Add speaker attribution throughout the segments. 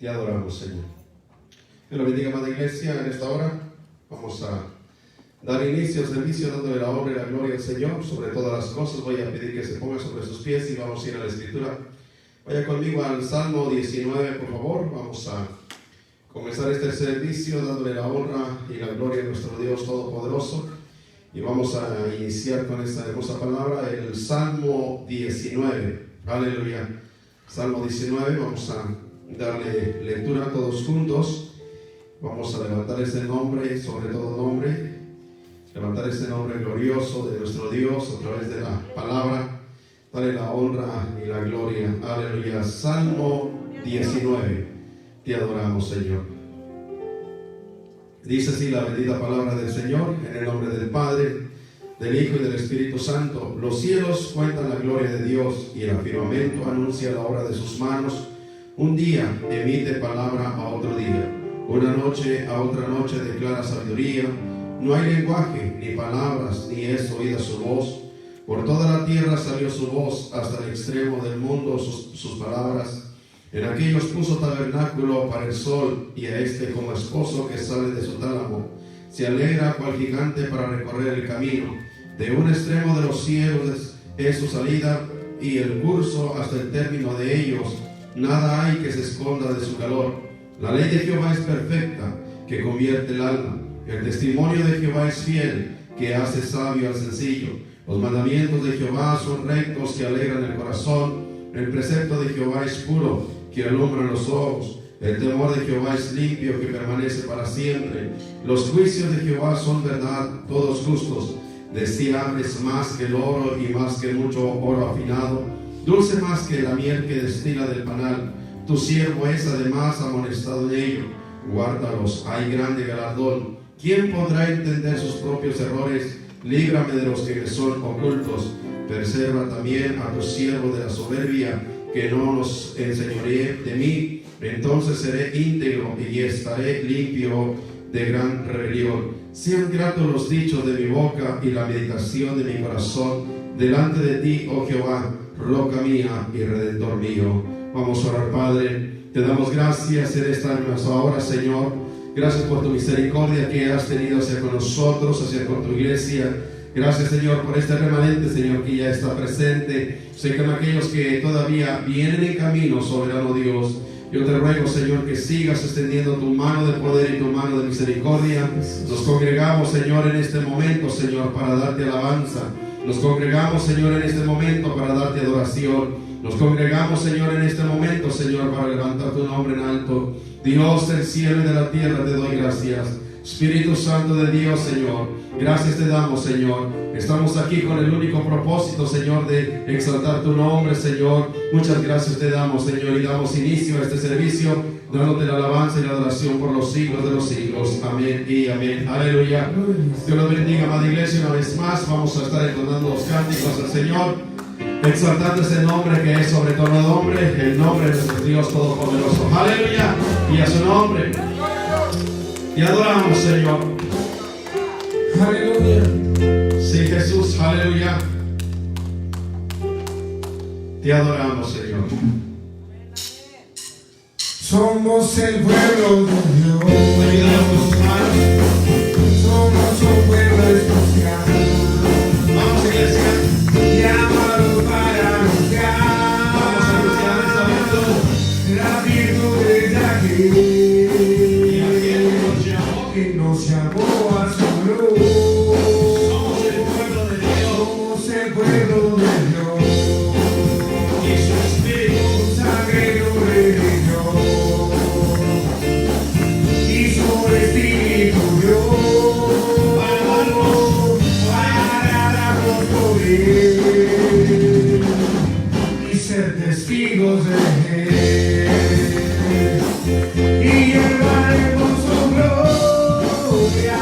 Speaker 1: Te adoramos, Señor. Dios lo bendiga, amada iglesia. En esta hora vamos a dar inicio al servicio dándole la honra y la gloria al Señor. Sobre todas las cosas voy a pedir que se ponga sobre sus pies y vamos a ir a la Escritura. Vaya conmigo al Salmo 19, por favor. Vamos a comenzar este servicio dándole la honra y la gloria a nuestro Dios Todopoderoso. Y vamos a iniciar con esta hermosa palabra, el Salmo 19. Aleluya. Salmo 19, vamos a darle lectura todos juntos. Vamos a levantar este nombre, sobre todo nombre, levantar este nombre glorioso de nuestro Dios a través de la palabra. Dale la honra y la gloria. Aleluya. Salmo 19. Te adoramos, Señor. Dice así la bendita palabra del Señor, en el nombre del Padre, del Hijo y del Espíritu Santo. Los cielos cuentan la gloria de Dios y el firmamento anuncia la obra de sus manos. Un día emite palabra a otro día, una noche a otra noche declara sabiduría. No hay lenguaje ni palabras, ni es oída su voz. Por toda la tierra salió su voz, hasta el extremo del mundo sus palabras. En aquellos puso tabernáculo para el sol, y a este como esposo que sale de su tálamo. Se alegra cual gigante para recorrer el camino. De un extremo de los cielos es su salida, y el curso hasta el término de ellos. Nada hay que se esconda de su calor. La ley de Jehová es perfecta, que convierte el alma. El testimonio de Jehová es fiel, que hace sabio al sencillo. Los mandamientos de Jehová son rectos, que alegran el corazón. El precepto de Jehová es puro, que alumbra los ojos. El temor de Jehová es limpio, que permanece para siempre. Los juicios de Jehová son verdad, todos justos. Deseables más que el oro y más que mucho oro afinado. Dulce más que la miel que destila del panal. Tu siervo es además amonestado en ello. Guárdalos, hay grande galardón. ¿Quién podrá entender sus propios errores? Líbrame de los que me son ocultos. Preserva también a tu siervo de la soberbia, que no nos enseñoree de mí. Entonces seré íntegro y estaré limpio de gran rebelión. Sean gratos los dichos de mi boca y la meditación de mi corazón delante de ti, oh Jehová, roca mía y redentor mío. Vamos a orar, Padre. Te damos gracias en esta hermosa hora, Señor. Gracias por tu misericordia que has tenido hacia con nosotros, hacia con tu iglesia. Gracias, Señor, por este remanente, Señor, que ya está presente. Sé que aquellos que todavía vienen en camino, soberano Dios, yo te ruego, Señor, que sigas extendiendo tu mano de poder y tu mano de misericordia. Nos congregamos, Señor, en este momento, Señor, para darte alabanza. Nos congregamos, Señor, en este momento para darte adoración. Nos congregamos, Señor, en este momento, Señor, para levantar tu nombre en alto. Dios del cielo y de la tierra, te doy gracias. Espíritu Santo de Dios, Señor, gracias te damos, Señor. Estamos aquí con el único propósito, Señor, de exaltar tu nombre, Señor. Muchas gracias te damos, Señor, y damos inicio a este servicio, dándote la alabanza y la adoración por los siglos de los siglos. Amén y amén. Aleluya. Dios los bendiga, amada iglesia. Una vez más vamos a estar entonando los cánticos al Señor, exaltando ese nombre que es sobre todo nombre, el nombre de nuestro Dios Todopoderoso. Aleluya. Y a su nombre te adoramos, Señor. Aleluya. Sí, Jesús, aleluya. Te adoramos, Señor.
Speaker 2: Somos el pueblo de Dios.
Speaker 1: Ayúdanos, hermanos.
Speaker 2: Somos un pueblo especial.
Speaker 1: Vamos, iglesia.
Speaker 2: Llamados para anunciar.
Speaker 1: Vamos a anunciar esta virtud.
Speaker 2: La virtud es aquí.
Speaker 1: Y aquel
Speaker 2: Que nos llamó a su luz.
Speaker 1: somos el pueblo de Dios.
Speaker 2: Somos el pueblo de Dios.
Speaker 1: Y su Espíritu
Speaker 2: Sangre nos redimió. Y su Espíritu dio. Para darnos poder. Y ser testigos de Él. Y llevaremos su gloria.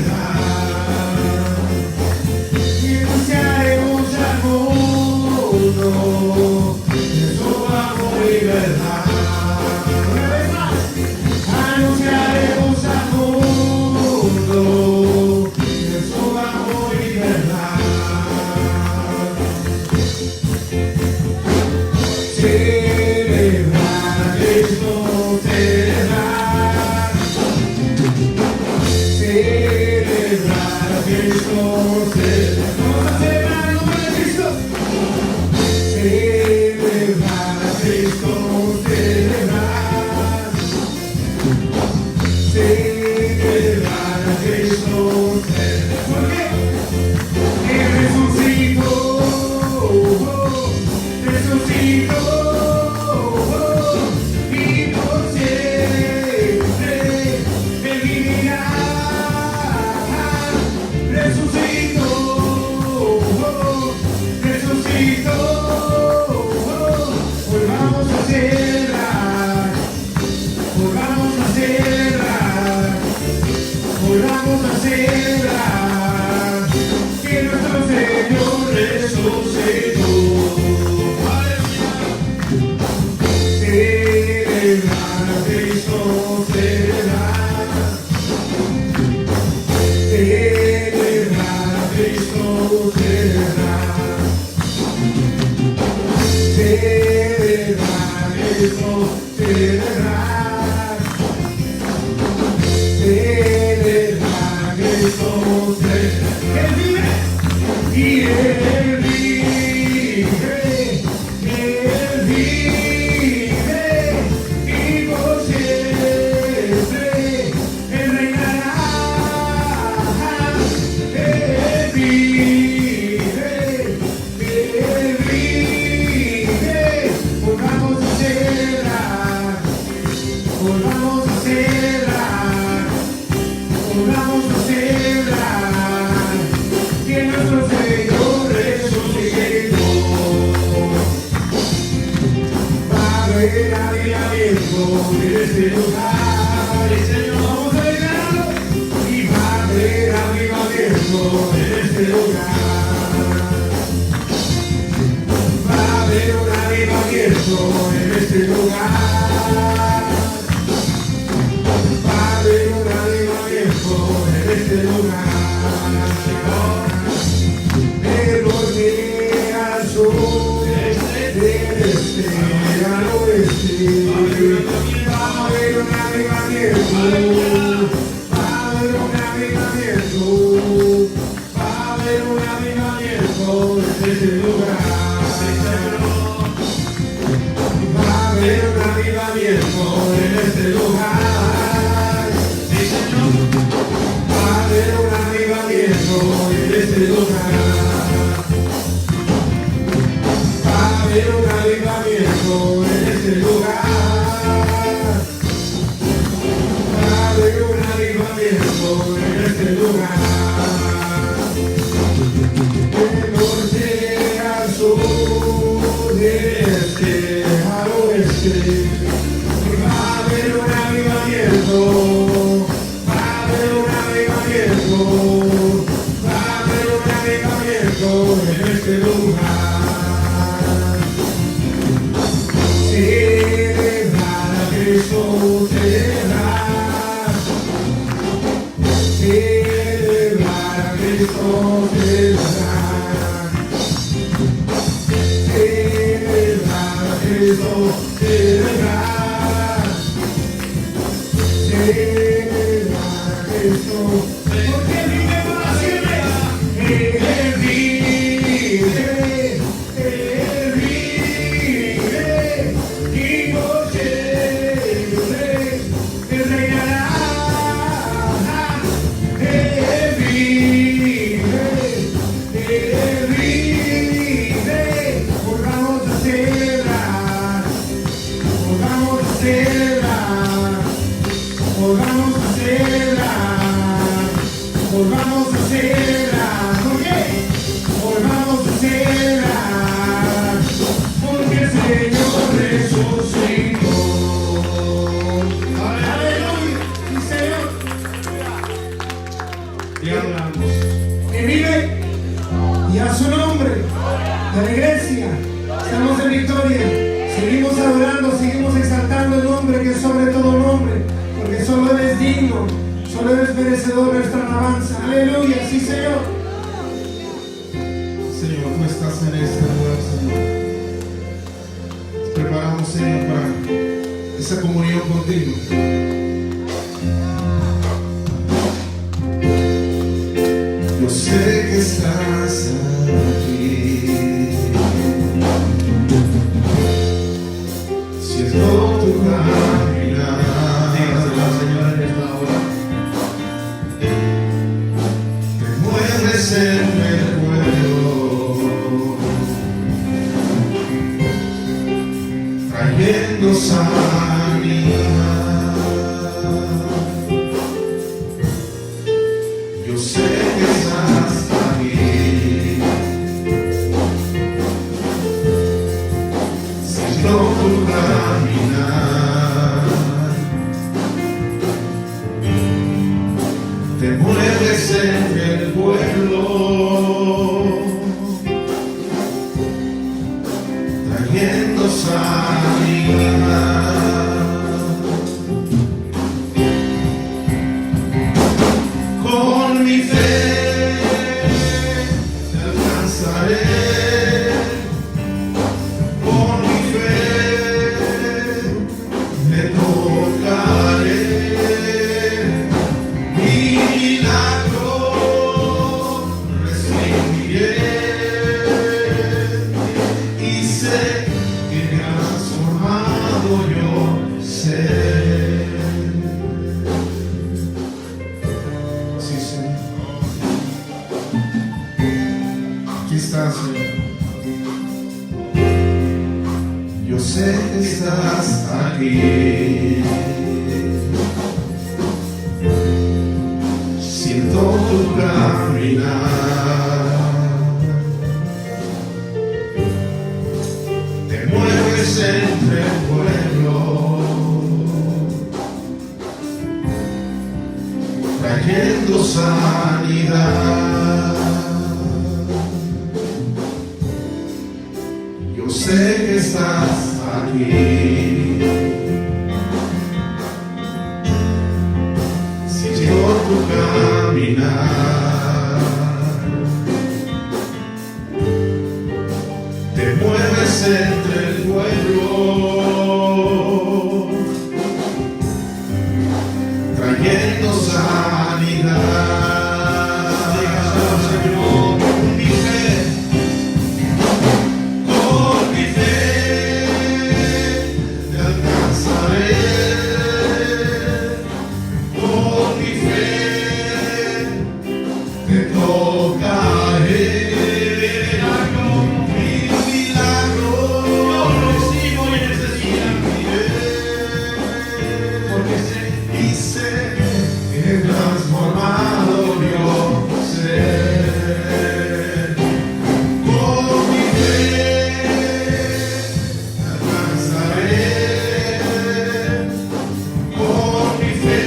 Speaker 2: verdad. Y anunciaremos al mundo de su amor y verdad. Una vez más, anunciaremos al mundo de su amor y verdad. Celebrar a Cristo, celebrar. Celebrar a Cristo, celebrar. Vamos a celebrar el nombre de Cristo. Celebrar a Cristo, celebrar. Celebrar a Cristo, celebrar. ¿Por qué? Él resucitó, resucitó, y por siempre Él vivirá. Resucitó, resucitó. Hoy vamos a celebrar, hoy vamos a celebrar, hoy vamos a celebrar que nuestro Señor resucitó. Celebrar a Cristo, celebrar. Celebrar a Cristo, celebrar. Celebrar a Cristo, celebrar. Celebrar a Cristo, celebrar. Él vive y Él vive, Él vive y por siempre Él reinará. Él vive, Él vive. Hoy vamos a celebrar, hoy vamos a celebrar, hoy vamos a celebrar que nuestro Señor resucitó. Va a haber avivamiento en este lugar, y Señor, vamos a declararlo. Y va a haber avivamiento en este lugar. Va a haber un avivamiento en este lugar. Va a haber un avivamiento en este lugar. Del norte al sur, del este al oeste. Va a haber un avivamiento. Va a haber un avivamiento. Va a haber un avivamiento en este lugar. Va a haber un avivamiento en este lugar. Va a haber un avivamiento en este lugar. Va a haber un avivamiento en este lugar. Va a haber un avivamiento en este lugar. Del norte al sur, del este al oeste. Va a haber un avivamiento. Va a haber un avivamiento. Va a haber un avivamiento en este lugar. Celebrar a Cristo, celebrar. Celebrar a Cristo, celebrar. Celebrar a Cristo, celebrar. Celebrar a Cristo, porque vive para siempre. Él vive, Él vive, y por siempre Él reinará. Él vive, Él vive. Hoy vamos a celebrar, hoy vamos a celebrar, hoy vamos a celebrar, hoy vamos a celebrar. ¿Por qué? Hoy vamos a celebrar, porque el Señor resucitó. Aleluya, mi Señor. Te adoramos.
Speaker 3: Que vive y a su nombre, de la iglesia, estamos en victoria. Seguimos adorando, seguimos exaltando el nombre que es sobre todo nombre, porque solo eres digno, solo eres merecedor de nuestra alabanza. Aleluya, sí, Señor.
Speaker 2: Señor, tú estás en este lugar, Señor. Nos preparamos, Señor, para esa comunión contigo. Yo sé que estás aquí. Siento tu caminar.
Speaker 1: Dígaselo al Señor en esta hora.
Speaker 2: Te mueves en el pueblo, trayendo sanidad. Yo sé que estás aquí. Siento tu caminar. Te mueves entre el pueblo, trayendo sanidad. Con mi fe te alcanzaré, con mi fe te tocaré. Mi milagro recibiré y sé que transformado yo seré. Sí, Señor. Aquí estás, Señor. Yo sé que estás aquí. Siento tu caminar. Te mueves entre el pueblo, trayendo sanidad. Yo sé que estás aquí. Siento tu caminar. Te mueves entre el pueblo, trayendo sanidad. Señor, con mi fe, te alcanzaré. Con mi fe te tocaré. Mi milagro yo recibo y necesito, porque sé y sé que transformado yo seré. Con mi fe te alcanzaré. Con mi fe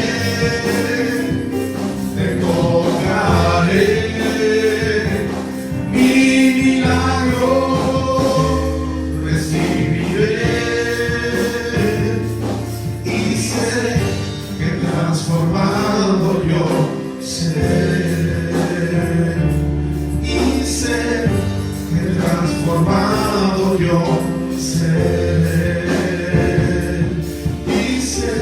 Speaker 2: te tocaré. Mi milagro recibiré y sé que transformado yo seré. Y sé que transformado yo seré. Y sé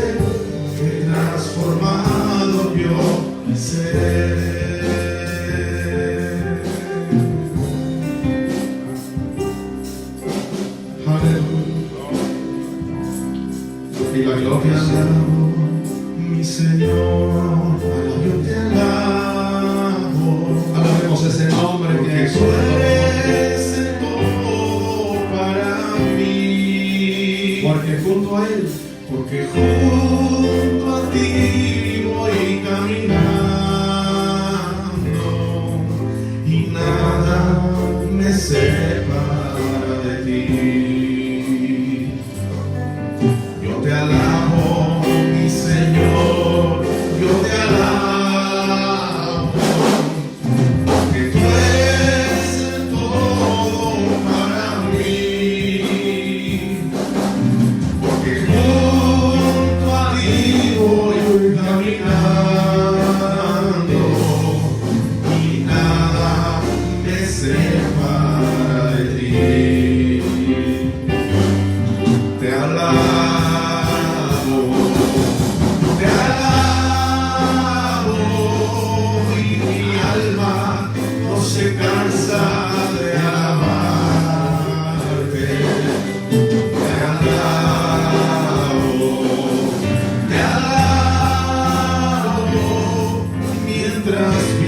Speaker 2: que transformado yo seré.
Speaker 1: Y la gloria sea.
Speaker 2: Mi Señor, yo te alabo.
Speaker 1: Alabemos ese nombre que
Speaker 2: Porque
Speaker 1: es
Speaker 2: tú
Speaker 1: sobre todo nombre.
Speaker 2: eres el todo para mí.
Speaker 1: Porque junto a Él,
Speaker 2: Porque junto a ti voy caminando y nada me separa de ti. Yo te alabo, mi Señor, yo te alabo.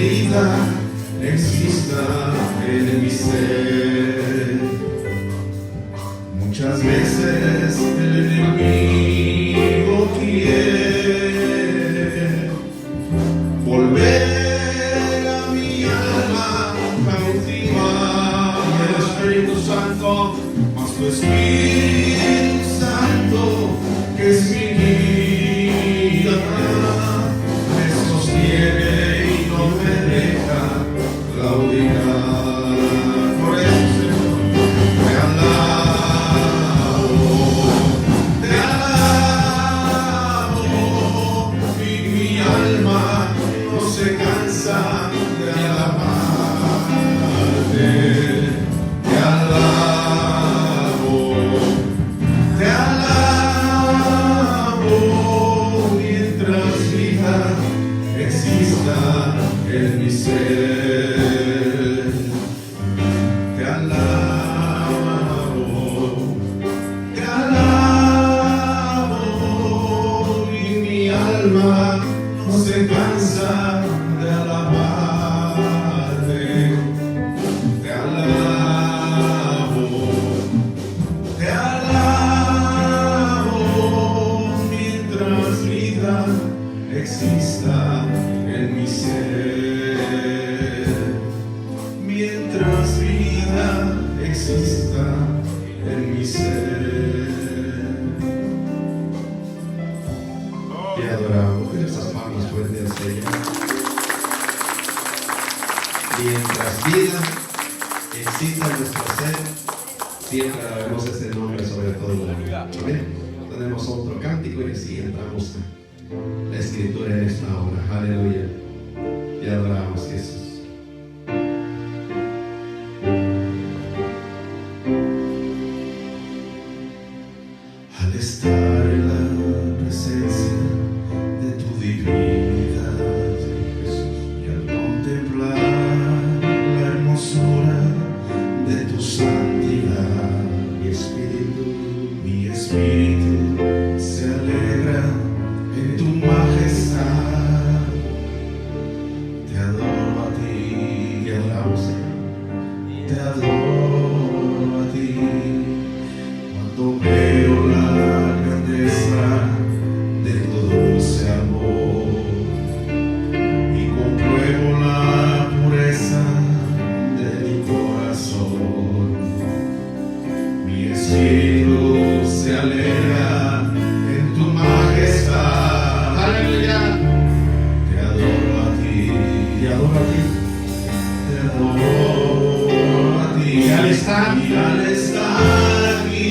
Speaker 1: vida exista en mi ser. Muchas veces el enemigo quiere volver a mi alma cautiva, y el Espíritu Santo, mas tu Espíritu Santo, que es mi guía, me sostiene y no me deja claudicar. Por eso, Señor, te alabo, y mi alma no se cansa de alabarte. Te alabo mientras vida exista en mi ser. Te alabo, y mi alma no se cansa de alabarte. Te alabo mientras vida exista en mi ser. Mientras vida exista en mi ser. Te adoramos, que esas manos fuertes al Señor. Mientras vida exista en nuestro ser, siempre alabemos ese nombre sobre todo el mundo. Amén. Tenemos otro cántico y así entramos a la escritura en esta hora. Aleluya. Te adoramos, Jesús. Al estar en la presencia de tu divinidad, Jesús, y al contemplar la hermosura de tu santidad, mi espíritu se alegra en tu majestad. Te adoro a ti, te adoramos, Señor. Te adoro a ti. Cuando veo la grandeza de tu dulce amor y compruebo la pureza de mi corazón, mi espíritu se alegra en tu majestad. Aleluya. Te adoro a ti, te adoro a ti, te adoro a ti. Y al estar aquí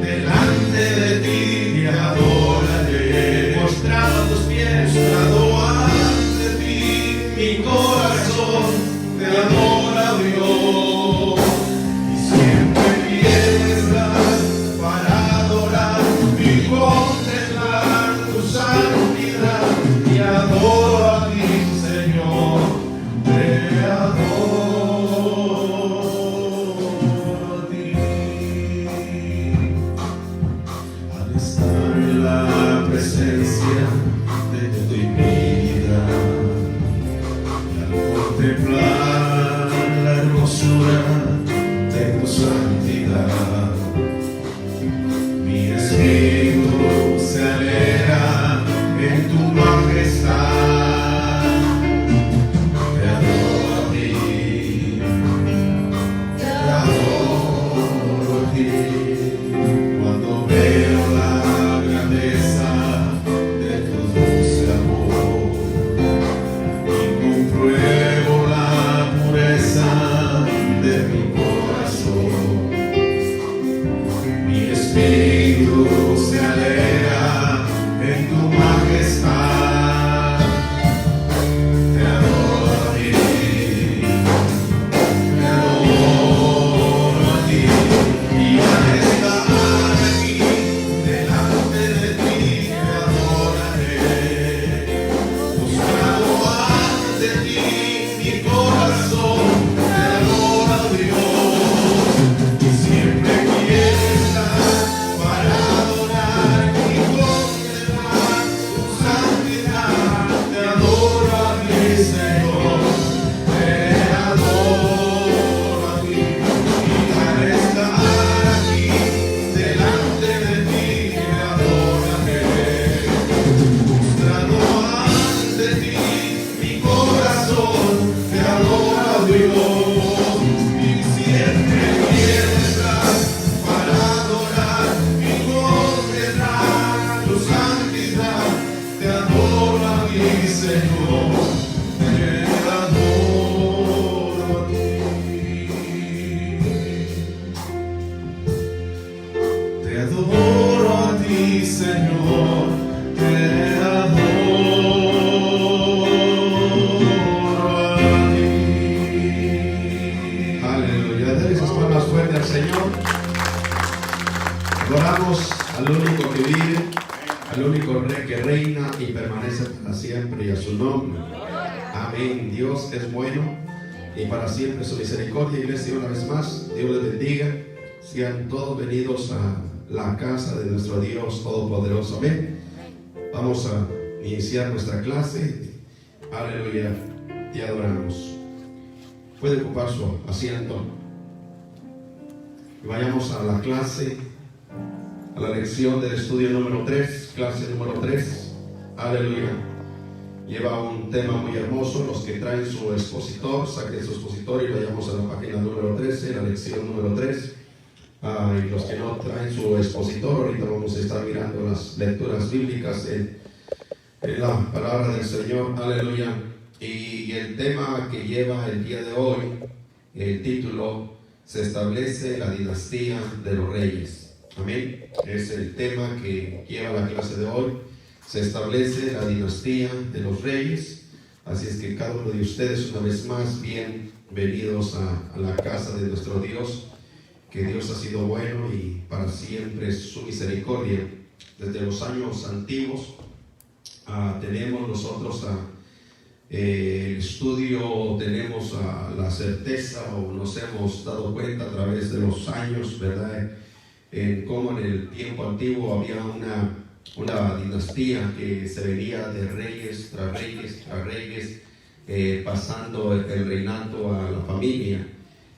Speaker 1: delante de ti, te adoraré. Postrado a tus pies, postrado ante ti, mi corazón te adora, Dios. Y siempre quiero estar para adorar y contemplar tu santidad. Te adoro a ti, Señor, te adoro a ti. Al estar en la presencia de tu divinidad y al contemplar la hermosura de tu santidad, mi espíritu se alegra en tu majestad. Te adoro a ti, te adoro a ti. Cuando veo la grandeza de tu dulce amor y compruebo la pureza de mi corazón, mi espíritu se alegra en tu majestad. Te adoro a ti, te adoro a ti. Y al estar aquí delante de ti, te adoraré. Postrado ante ti, mi corazón te adora, Dios. Y siempre quiero estar para adorar y contemplar tu santidad. Te adoro a ti, Señor. Dios es bueno y para siempre su misericordia. Iglesia, una vez más, Dios les bendiga. Sean todos venidos a la casa de nuestro Dios Todopoderoso. Amén. Vamos a iniciar nuestra clase. Aleluya. Te adoramos. Puede ocupar su asiento. Y vayamos a la clase, a la lección del estudio número 3, clase número 3. Aleluya. Lleva un tema muy hermoso. Los que traen su expositor, saquen su expositor y vayamos a la página número 13, la lección número 3. Y los que no traen su expositor, ahorita vamos a estar mirando las lecturas bíblicas en la palabra del Señor. Aleluya. Y el tema que lleva el día de hoy, el título, se establece la dinastía de los reyes. Amén. Es el tema que lleva la clase de hoy. Se establece la dinastía de los reyes. Así es que cada uno de ustedes, una vez más, bienvenidos a la casa de nuestro Dios. Que Dios ha sido bueno y para siempre es su misericordia. Desde los años antiguos tenemos nosotros el estudio, tenemos la certeza o nos hemos dado cuenta a través de los años, ¿verdad? En cómo en el tiempo antiguo había una dinastía que se venía de reyes tras reyes tras reyes, pasando el reinado a la familia.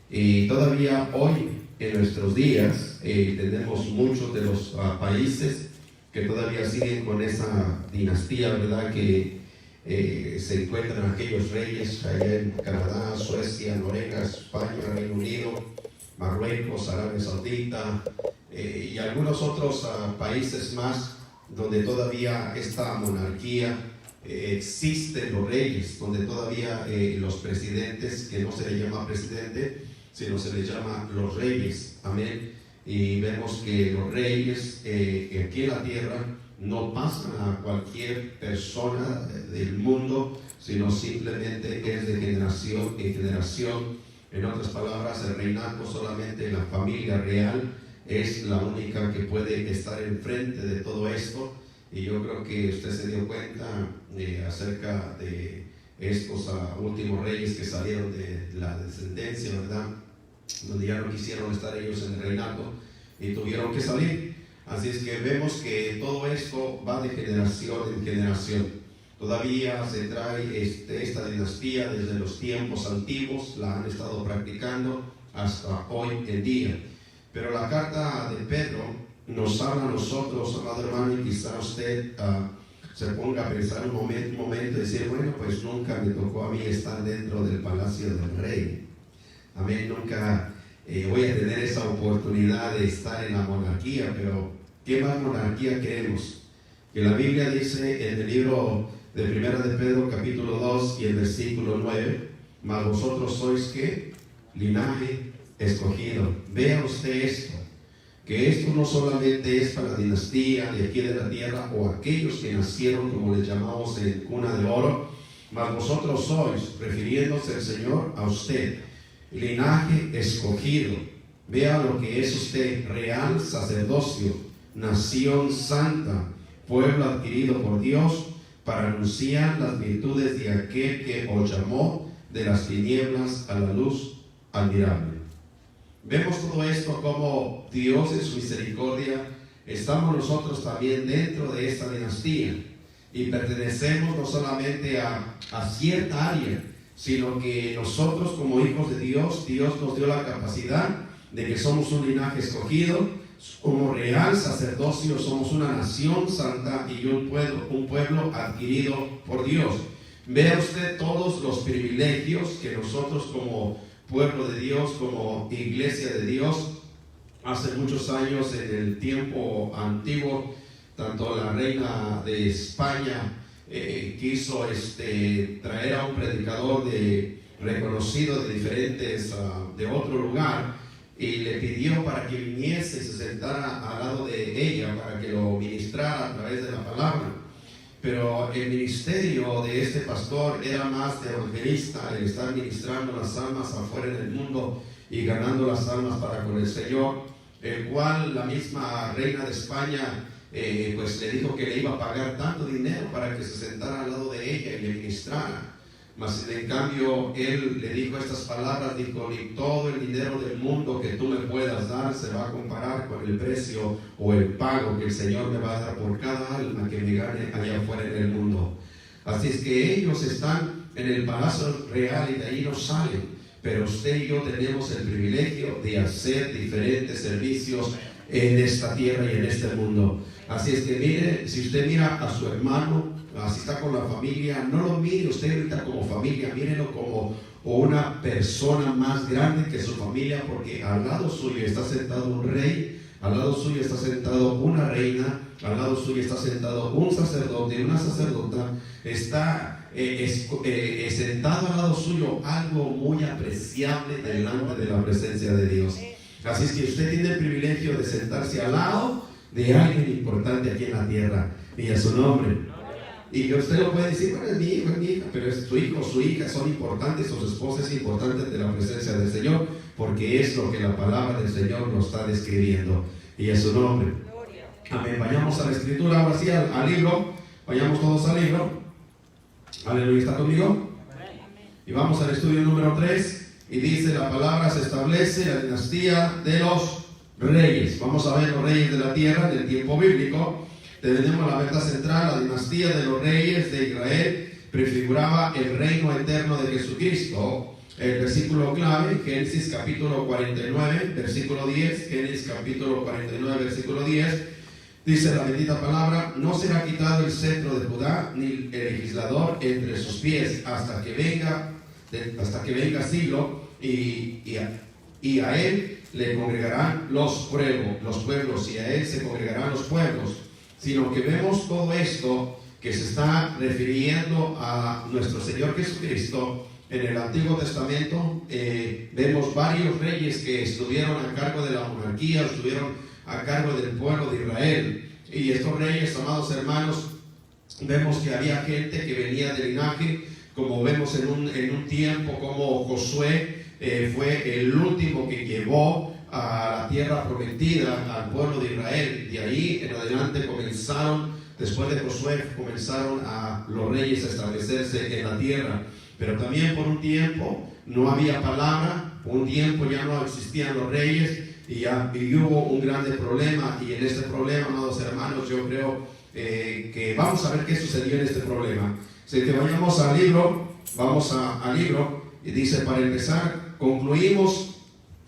Speaker 1: Y todavía hoy, en nuestros días, tenemos muchos de los países que todavía siguen con esa dinastía, ¿verdad? Que se encuentran aquellos reyes allá en Canadá, Suecia, Noruega, España, Reino Unido, Marruecos, Arabia Saudita y algunos otros países más donde todavía esta monarquía existen los reyes, donde todavía los presidentes, que no se les llama presidente, sino se les llama los reyes. Amén. Y vemos que los reyes aquí en la tierra no pasan a cualquier persona del mundo, sino simplemente es de generación en generación. En otras palabras, el reinado solamente la familia real es la única que puede estar enfrente de todo esto. Y yo creo que usted se dio cuenta acerca de estos últimos reyes que salieron de la descendencia, ¿verdad? Donde ya no quisieron estar ellos en el reinado y tuvieron que salir. Así es que vemos que todo esto va de generación en generación. Todavía se trae esta dinastía desde los tiempos antiguos, la han estado practicando hasta hoy en día. Pero la carta de Pedro nos habla a nosotros, amado hermano, y quizá usted se ponga a pensar un momento y decir, bueno, pues nunca me tocó a mí estar dentro del palacio del rey. Amén, nunca voy a tener esa oportunidad de estar en la monarquía, pero ¿qué más monarquía queremos? Que la Biblia dice en el libro de Primera de Pedro, capítulo 2 y el versículo 9, mas vosotros sois ¿qué? Linaje escogido. Vea usted esto, que esto no solamente es para la dinastía de aquí de la tierra o aquellos que nacieron, como les llamamos, en cuna de oro, mas vosotros sois, refiriéndose el Señor a usted, linaje escogido. Vea lo que es usted: real sacerdocio, nación santa, pueblo adquirido por Dios, para anunciar las virtudes de aquel que os llamó de las tinieblas a la luz admirable. Vemos todo esto como Dios en su misericordia. Estamos nosotros también dentro de esta dinastía y pertenecemos no solamente a cierta área, sino que nosotros como hijos de Dios, Dios nos dio la capacidad de que somos un linaje escogido, como real sacerdocio, somos una nación santa y un pueblo adquirido por Dios. Vea usted todos los privilegios que nosotros como pueblo de Dios, como iglesia de Dios, hace muchos años, en el tiempo antiguo, tanto la reina de España quiso traer a un predicador reconocido de diferentes, de otro lugar, y le pidió para que viniese y se sentara al lado de ella para que lo ministrara a través de la palabra. Pero el ministerio de este pastor era más de evangelista, el estar ministrando las almas afuera en el mundo y ganando las almas para con el Señor, el cual la misma reina de España pues le dijo que le iba a pagar tanto dinero para que se sentara al lado de ella y le ministrara. Mas en cambio él le dijo estas palabras, dijo: ni todo el dinero del mundo que tú me puedas dar se va a comparar con el precio o el pago que el Señor me va a dar por cada alma que me gane allá afuera en el mundo. Así es que ellos están en el palacio real y de ahí no salen, pero usted y yo tenemos el privilegio de hacer diferentes servicios en esta tierra y en este mundo. Así es que mire, si usted mira a su hermano, así está con la familia, no lo mire usted ahorita como familia, mírelo como una persona más grande que su familia, porque al lado suyo está sentado un rey, al lado suyo está sentado una reina, al lado suyo está sentado un sacerdote, una sacerdota, está sentado al lado suyo algo muy apreciable delante de la presencia de Dios. Así es que usted tiene el privilegio de sentarse al lado de alguien importante aquí en la tierra, y a su nombre. Y usted lo puede decir: bueno, es mi hijo, es mi hija, pero es su hijo, su hija son importantes, sus esposas es importante de la presencia del Señor, porque es lo que la palabra del Señor nos está describiendo, y a su nombre. Amén. Vayamos a la escritura, ahora sí, al libro. Vayamos todos al libro. Aleluya, ¿está conmigo? Y vamos al estudio número 3. Y dice la palabra: se establece la dinastía de los reyes. Vamos a ver los reyes de la tierra en el tiempo bíblico. Tenemos la meta central: la dinastía de los reyes de Israel prefiguraba el reino eterno de Jesucristo. El versículo clave, Génesis capítulo 49, versículo 10. Génesis capítulo 49, versículo 10. Dice la bendita palabra: no será quitado el cetro de Judá, ni el legislador entre sus pies, hasta que venga siglo, y a él le congregarán los pueblos, y a él se congregarán los pueblos. Sino que vemos todo esto que se está refiriendo a nuestro Señor Jesucristo. En el Antiguo Testamento vemos varios reyes que estuvieron a cargo de la monarquía, estuvieron a cargo del pueblo de Israel. Y estos reyes, amados hermanos, vemos que había gente que venía del linaje, como vemos en un tiempo como Josué fue el último que llevó a la tierra prometida al pueblo de Israel. De ahí en adelante después de Josué comenzaron los reyes a establecerse en la tierra. Pero también por un tiempo no había palabra, por un tiempo ya no existían los reyes, y hubo un grande problema. Y en este problema, amados hermanos, yo creo que vamos a ver qué sucedió en este problema. Si te vayamos al libro, al libro, y dice: para empezar, concluimos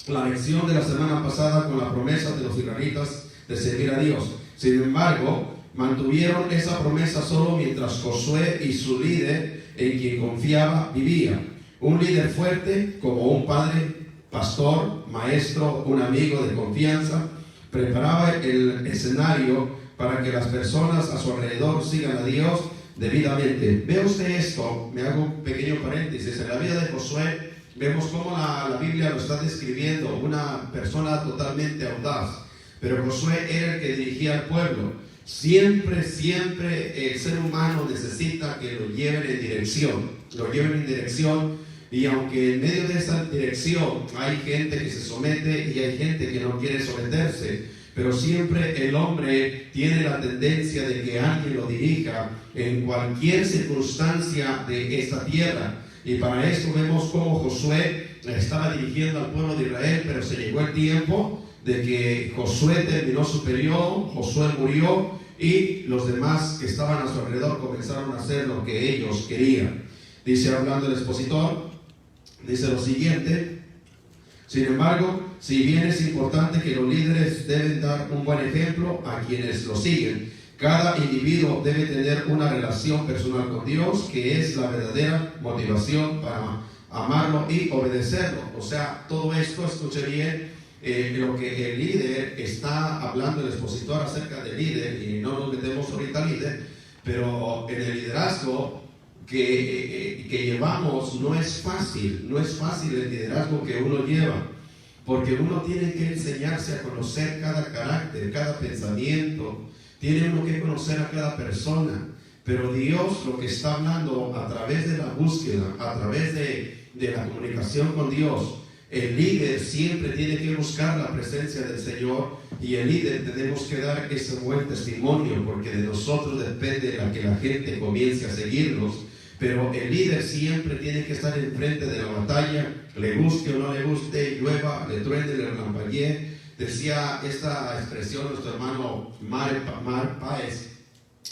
Speaker 1: la lección de la semana pasada con la promesa de los israelitas de servir a Dios. Sin embargo, mantuvieron esa promesa solo mientras Josué y su líder, en quien confiaba, vivía. Un líder fuerte, como un padre, pastor, maestro, un amigo de confianza, preparaba el escenario para que las personas a su alrededor sigan a Dios debidamente. Ve usted esto, me hago un pequeño paréntesis. En la vida de Josué vemos cómo la Biblia lo está describiendo, una persona totalmente audaz, pero Josué era el que dirigía al pueblo. Siempre el ser humano necesita que lo lleven en dirección, y aunque en medio de esa dirección hay gente que se somete y hay gente que no quiere someterse, pero siempre el hombre tiene la tendencia de que alguien lo dirija en cualquier circunstancia de esta tierra. Y para esto vemos cómo Josué estaba dirigiendo al pueblo de Israel, pero se llegó el tiempo de que Josué terminó su periodo, Josué murió, y los demás que estaban a su alrededor comenzaron a hacer lo que ellos querían. Dice, hablando el expositor, dice lo siguiente: sin embargo, si bien es importante que los líderes deben dar un buen ejemplo a quienes lo siguen, cada individuo debe tener una relación personal con Dios, que es la verdadera motivación para amarlo y obedecerlo. O sea, todo esto, escuche bien, lo que el líder está hablando, el expositor acerca del líder, y no nos metemos ahorita al líder, pero en el liderazgo que llevamos no es fácil el liderazgo que uno lleva, porque uno tiene que enseñarse a conocer cada carácter, cada pensamiento, tiene uno que conocer a cada persona. Pero Dios lo que está hablando a través de la búsqueda, a través de la comunicación con Dios, el líder siempre tiene que buscar la presencia del Señor, y el líder tenemos que dar ese buen testimonio, porque de nosotros depende que la gente comience a seguirnos. pero el líder siempre tiene que estar enfrente de la batalla, le guste o no le guste, llueva, le truene, le relampaguee. Decía esta expresión nuestro hermano Mar Páez,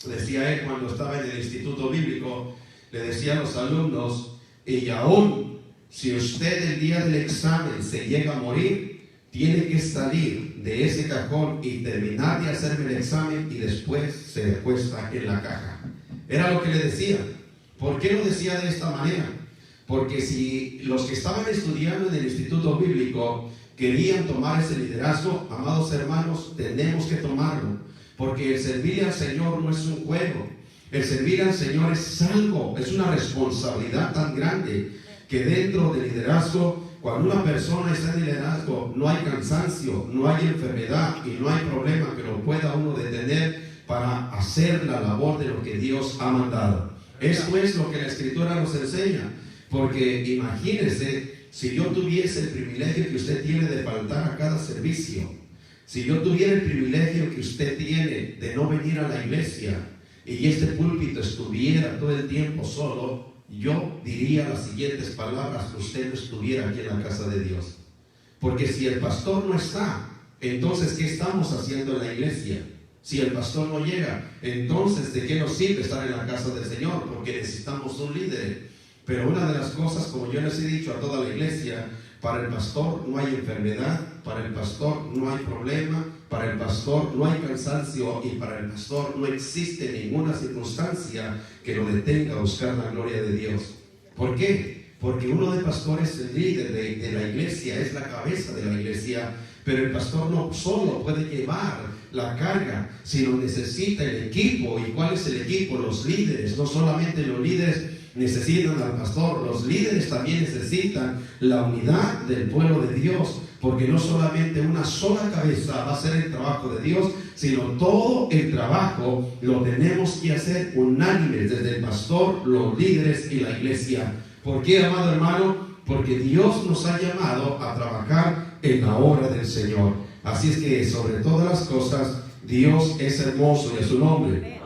Speaker 1: decía él cuando estaba en el instituto bíblico, le decía a los alumnos, y aún si usted el día del examen se llega a morir, tiene que salir de ese cajón y terminar de hacerme el examen y después se acuesta en la caja. Era lo que le decía. ¿Por qué lo decía de esta manera? Porque si los que estaban estudiando en el instituto bíblico querían tomar ese liderazgo, amados hermanos, tenemos que tomarlo, porque el servir al Señor no es un juego. El servir al Señor es algo, es una responsabilidad tan grande que dentro del liderazgo, cuando una persona está en liderazgo, no hay cansancio, no hay enfermedad y no hay problema que lo pueda uno detener para hacer la labor de lo que Dios ha mandado. Esto es lo que la Escritura nos enseña, porque imagínese si yo tuviese el privilegio que usted tiene de faltar a cada servicio, si yo tuviera el privilegio que usted tiene de no venir a la iglesia y este púlpito estuviera todo el tiempo solo, yo diría las siguientes palabras: usted no estuviera aquí en la casa de Dios. Porque si el pastor no está, entonces ¿qué estamos haciendo en la iglesia? Si el pastor no llega, entonces ¿de qué nos sirve estar en la casa del Señor? Porque necesitamos un líder. Pero una de las cosas, como yo les he dicho a toda la iglesia, para el pastor no hay enfermedad, para el pastor no hay problema, para el pastor no hay cansancio y para el pastor no existe ninguna circunstancia que lo detenga a buscar la gloria de Dios. ¿Por qué? Porque uno de pastores es el líder de la iglesia, es la cabeza de la iglesia, pero el pastor no solo puede llevar la carga, sino necesita el equipo. ¿Y cuál es el equipo? Los líderes. No solamente los líderes necesitan al pastor, los líderes también necesitan la unidad del pueblo de Dios, porque no solamente una sola cabeza va a hacer el trabajo de Dios, sino todo el trabajo lo tenemos que hacer unánimes, desde el pastor, los líderes y la iglesia. ¿Por qué, amado hermano? Porque Dios nos ha llamado a trabajar en la obra del Señor. Así es que sobre todas las cosas, Dios es hermoso y a su nombre.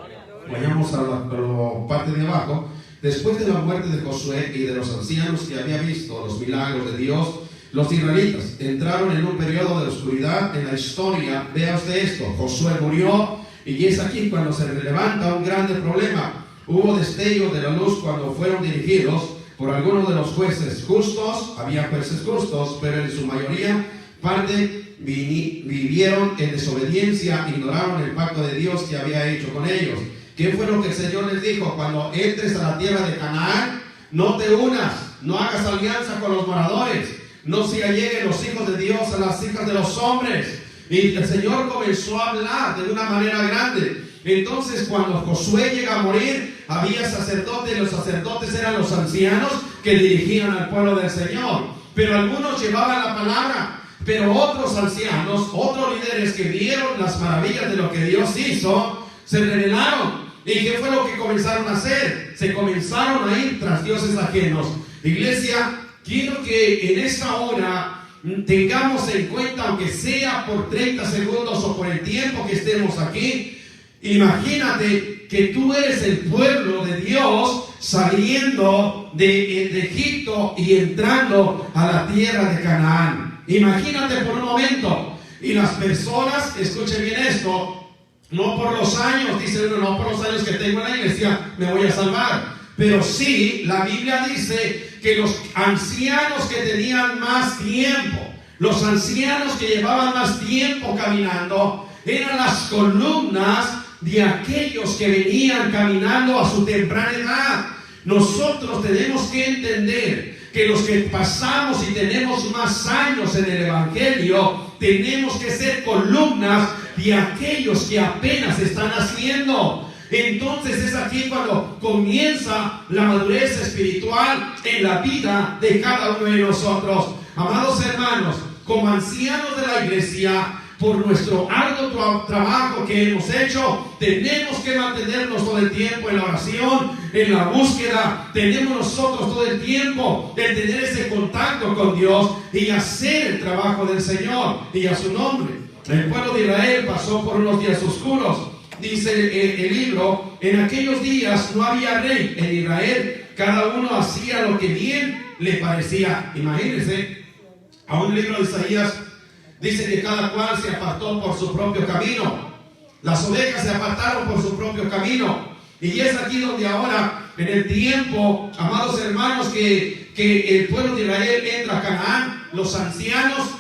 Speaker 1: Vayamos a la parte de abajo. Después de la muerte de Josué y de los ancianos que había visto los milagros de Dios, los israelitas entraron en un periodo de oscuridad en la historia. Vea usted esto: Josué murió y es aquí cuando se levanta un grande problema. Hubo destellos de la luz cuando fueron dirigidos por algunos de los jueces justos. Había jueces justos, pero en su mayoría parte vivieron en desobediencia, ignoraron el pacto de Dios que había hecho con ellos. ¿Qué fue lo que el Señor les dijo? Cuando entres a la tierra de Canaán, no te unas, no hagas alianza con los moradores, no se alleguen los hijos de Dios a las hijas de los hombres. Y el Señor comenzó a hablar de una manera grande. Entonces, cuando Josué llega a morir, había sacerdotes, y los sacerdotes eran los ancianos que dirigían al pueblo del Señor. Pero algunos llevaban la palabra, pero otros ancianos, otros líderes que vieron las maravillas de lo que Dios hizo, se rebelaron. ¿Y qué fue lo que comenzaron a hacer? Se comenzaron a ir tras dioses ajenos. Iglesia, quiero que en esta hora tengamos en cuenta, aunque sea por 30 segundos o por el tiempo que estemos aquí, imagínate que tú eres el pueblo de Dios saliendo de Egipto y entrando a la tierra de Canaán. Imagínate por un momento. Y las personas, escuchen bien esto, no por los años, dice uno, no por los años que tengo en la iglesia me voy a salvar, pero sí, la Biblia dice que los ancianos que tenían más tiempo, los ancianos que llevaban más tiempo caminando, eran las columnas de aquellos que venían caminando a su temprana edad. Nosotros tenemos que entender que los que pasamos y tenemos más años en el Evangelio, tenemos que ser columnas de aquellos que apenas están haciendo. Entonces es aquí cuando comienza la madurez espiritual en la vida de cada uno de nosotros. Amados hermanos, como ancianos de la iglesia, por nuestro arduo trabajo que hemos hecho, tenemos que mantenernos todo el tiempo en la oración, en la búsqueda. Tenemos nosotros todo el tiempo de tener ese contacto con Dios y hacer el trabajo del Señor y a su nombre. El pueblo de Israel pasó por unos días oscuros. Dice el libro: en aquellos días no había rey en Israel cada uno hacía lo que bien le parecía. Imagínense, a un libro de Isaías dice que cada cual se apartó por su propio camino. Las ovejas se apartaron por su propio camino. Y es aquí donde ahora, en el tiempo, amados hermanos, que el pueblo de Israel entra a Canaán, los ancianos,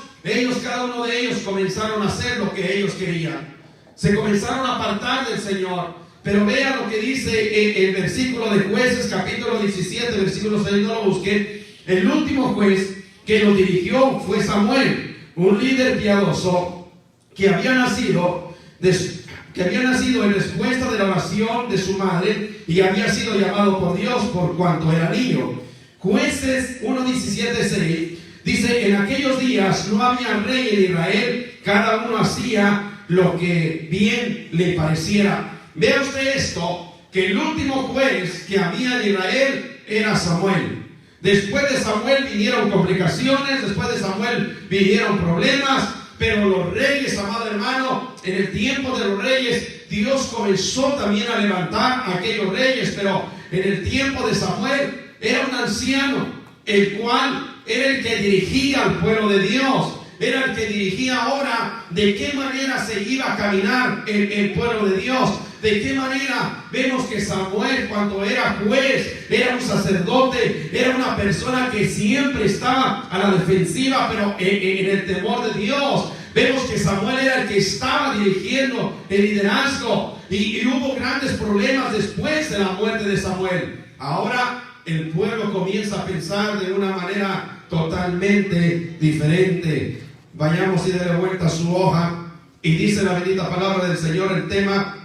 Speaker 1: cada uno de ellos comenzaron a hacer lo que ellos querían. Se comenzaron a apartar del Señor. Pero vean lo que dice el versículo de Jueces, capítulo 17, versículo 6, no lo busqué. El último juez que lo dirigió fue Samuel, un líder piadoso que había nacido en respuesta de la oración de su madre y había sido llamado por Dios por cuanto era niño. Jueces 1:17-6 dice: en aquellos días no había rey en Israel, cada uno hacía lo que bien le pareciera. Vea usted esto, que el último juez que había en Israel era Samuel. Después de Samuel vinieron complicaciones, después de Samuel vinieron problemas, pero los reyes, amado hermano, en el tiempo de los reyes, Dios comenzó también a levantar a aquellos reyes, pero en el tiempo de Samuel era un anciano, el cual era el que dirigía al pueblo de Dios, era el que dirigía ahora de qué manera se iba a caminar el pueblo de Dios. De qué manera vemos que Samuel, cuando era juez, era un sacerdote, era una persona que siempre estaba a la defensiva, pero en el temor de Dios. Vemos que Samuel era el que estaba dirigiendo el liderazgo y hubo grandes problemas después de la muerte de Samuel. Ahora el pueblo comienza a pensar de una manera totalmente diferente. Vayamos y déle vuelta a su hoja y dice la bendita palabra del Señor el tema: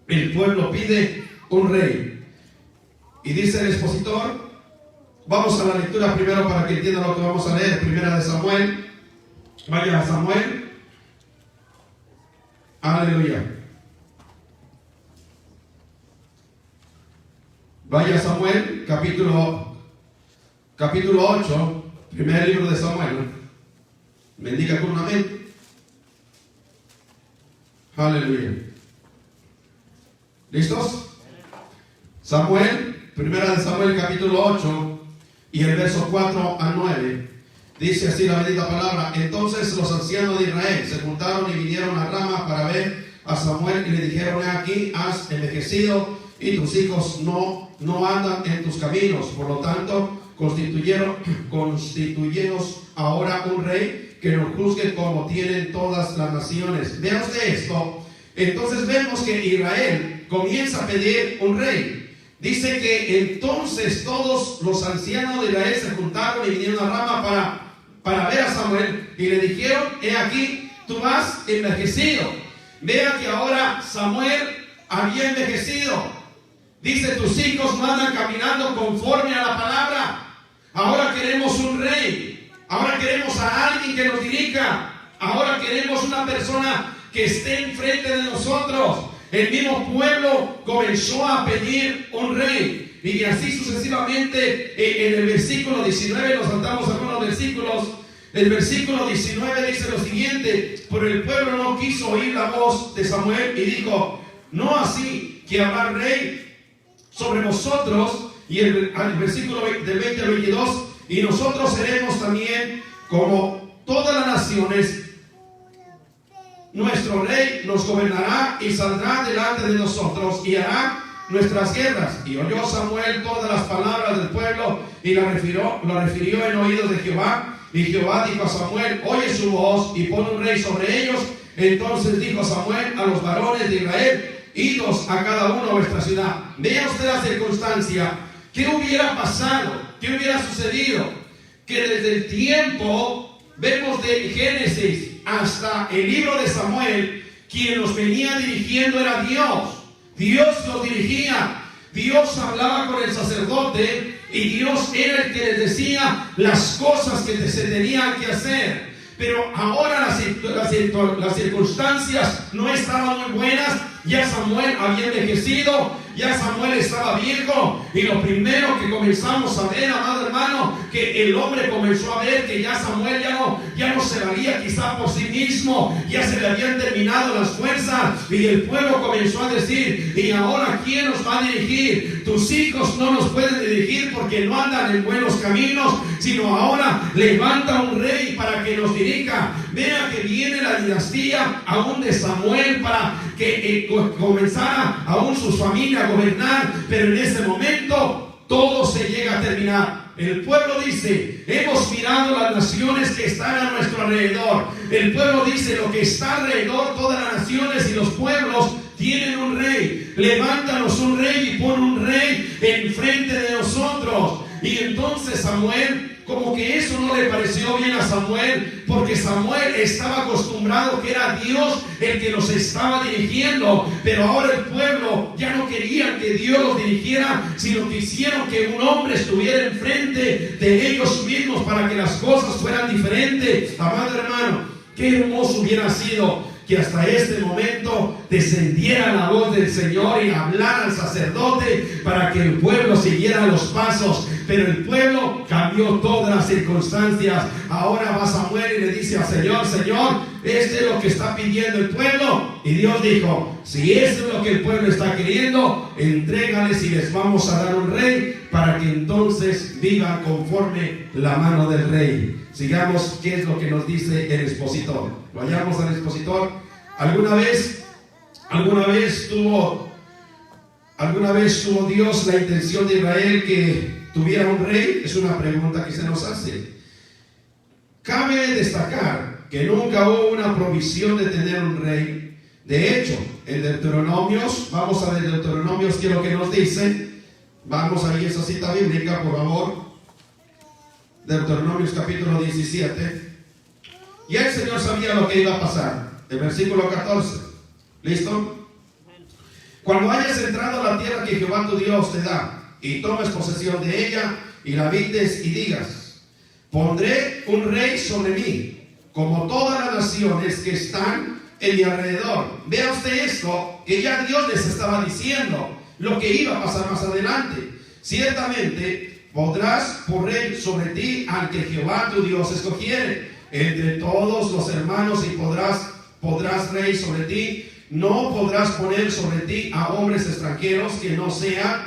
Speaker 1: el pueblo pide un rey. Y dice el expositor, vamos a la lectura primero para que entiendan lo que vamos a leer. Primera de Samuel. Vaya a Samuel. Aleluya. Vaya a Samuel, capítulo 8, primer libro de Samuel. Bendiga con un amén. Aleluya. ¿Listos? Samuel, primera de Samuel, capítulo 8 y el verso 4 a 9. Dice así la bendita palabra: entonces los ancianos de Israel se juntaron y vinieron a Rama para ver a Samuel y le dijeron: he aquí, has envejecido y tus hijos no andan en tus caminos, por lo tanto constituyenos ahora un rey que nos juzgue como tienen todas las naciones. Vea usted esto. Entonces vemos que Israel comienza a pedir un rey. Dice que entonces todos los ancianos de Israel se juntaron y vinieron a Rama para ver a Samuel y le dijeron: he aquí, tú has envejecido. Vea que ahora Samuel había envejecido. Dice: tus hijos no andan caminando conforme a la palabra. Ahora queremos un rey. Ahora queremos a alguien que nos dirija. Ahora queremos una persona que esté enfrente de nosotros. El mismo pueblo comenzó a pedir un rey. Y así sucesivamente. En el versículo 19, nos saltamos algunos versículos. El versículo 19 dice lo siguiente: pero el pueblo no quiso oír la voz de Samuel y dijo: no así que habrá rey sobre vosotros. Y el versículo del 20 al 22: y nosotros seremos también como todas las naciones. Nuestro rey nos gobernará y saldrá delante de nosotros y hará nuestras guerras. Y oyó Samuel todas las palabras del pueblo y la refirió en oídos de Jehová. Y Jehová dijo a Samuel: oye su voz y pon un rey sobre ellos. Entonces dijo Samuel a los varones de Israel: idos a cada uno a vuestra ciudad. Vea usted la circunstancia. ¿Qué hubiera pasado? ¿Qué hubiera sucedido? Que desde el tiempo, vemos de Génesis hasta el libro de Samuel, quien los venía dirigiendo era Dios. Dios los dirigía. Dios hablaba con el sacerdote y Dios era el que les decía las cosas que se tenían que hacer. Pero ahora las circunstancias no estaban muy buenas. Ya Samuel había envejecido, ya Samuel estaba viejo, y lo primero que comenzamos a ver, amado hermano, que el hombre comenzó a ver que ya Samuel ya no se valía quizá por sí mismo, ya se le habían terminado las fuerzas, y el pueblo comenzó a decir: ¿y ahora quién nos va a dirigir? Tus hijos no nos pueden dirigir porque no andan en buenos caminos, sino ahora levanta un rey para que nos dirija. Vea que viene la dinastía aún de Samuel para que comenzara aún su familia a gobernar, pero en ese momento todo se llega a terminar. El pueblo dice: hemos mirado las naciones que están a nuestro alrededor. El pueblo dice: lo que está alrededor, todas las naciones y los pueblos tienen un rey. Levántanos un rey y pon un rey enfrente de nosotros. Y entonces Samuel, como que eso no le pareció bien a Samuel, porque Samuel estaba acostumbrado que era Dios el que los estaba dirigiendo, pero ahora el pueblo ya no quería que Dios los dirigiera, sino quisieron que un hombre estuviera enfrente de ellos mismos para que las cosas fueran diferentes. Amado hermano, qué hermoso hubiera sido que hasta este momento descendiera la voz del Señor y hablara al sacerdote para que el pueblo siguiera los pasos. Pero el pueblo cambió todas las circunstancias. Ahora va Samuel y le dice al Señor: Señor, este es lo que está pidiendo el pueblo. Y Dios dijo: si eso es lo que el pueblo está queriendo, entrégales y les vamos a dar un rey para que entonces vivan conforme la mano del rey. Sigamos qué es lo que nos dice el expositor. Vayamos al expositor. ¿Alguna vez tuvo Dios la intención de Israel que tuviera un rey? Es una pregunta que se nos hace. Cabe destacar que nunca hubo una provisión de tener un rey. De hecho, en Deuteronomios, vamos a ver Deuteronomios, ¿qué es lo que nos dice? Vamos ahí a esa cita bíblica, por favor. Deuteronomios capítulo 17. Ya el Señor sabía lo que iba a pasar. El versículo 14. ¿Listo? Cuando hayas entrado a la tierra que Jehová tu Dios te da, y tomes posesión de ella, y la habites y digas: pondré un rey sobre mí, como todas las naciones que están en mi alrededor. Vea usted esto, que ya Dios les estaba diciendo lo que iba a pasar más adelante. Ciertamente podrás por rey sobre ti al que Jehová tu Dios escogiere entre todos los hermanos, y podrás rey sobre ti. No podrás poner sobre ti a hombres extranjeros que no sean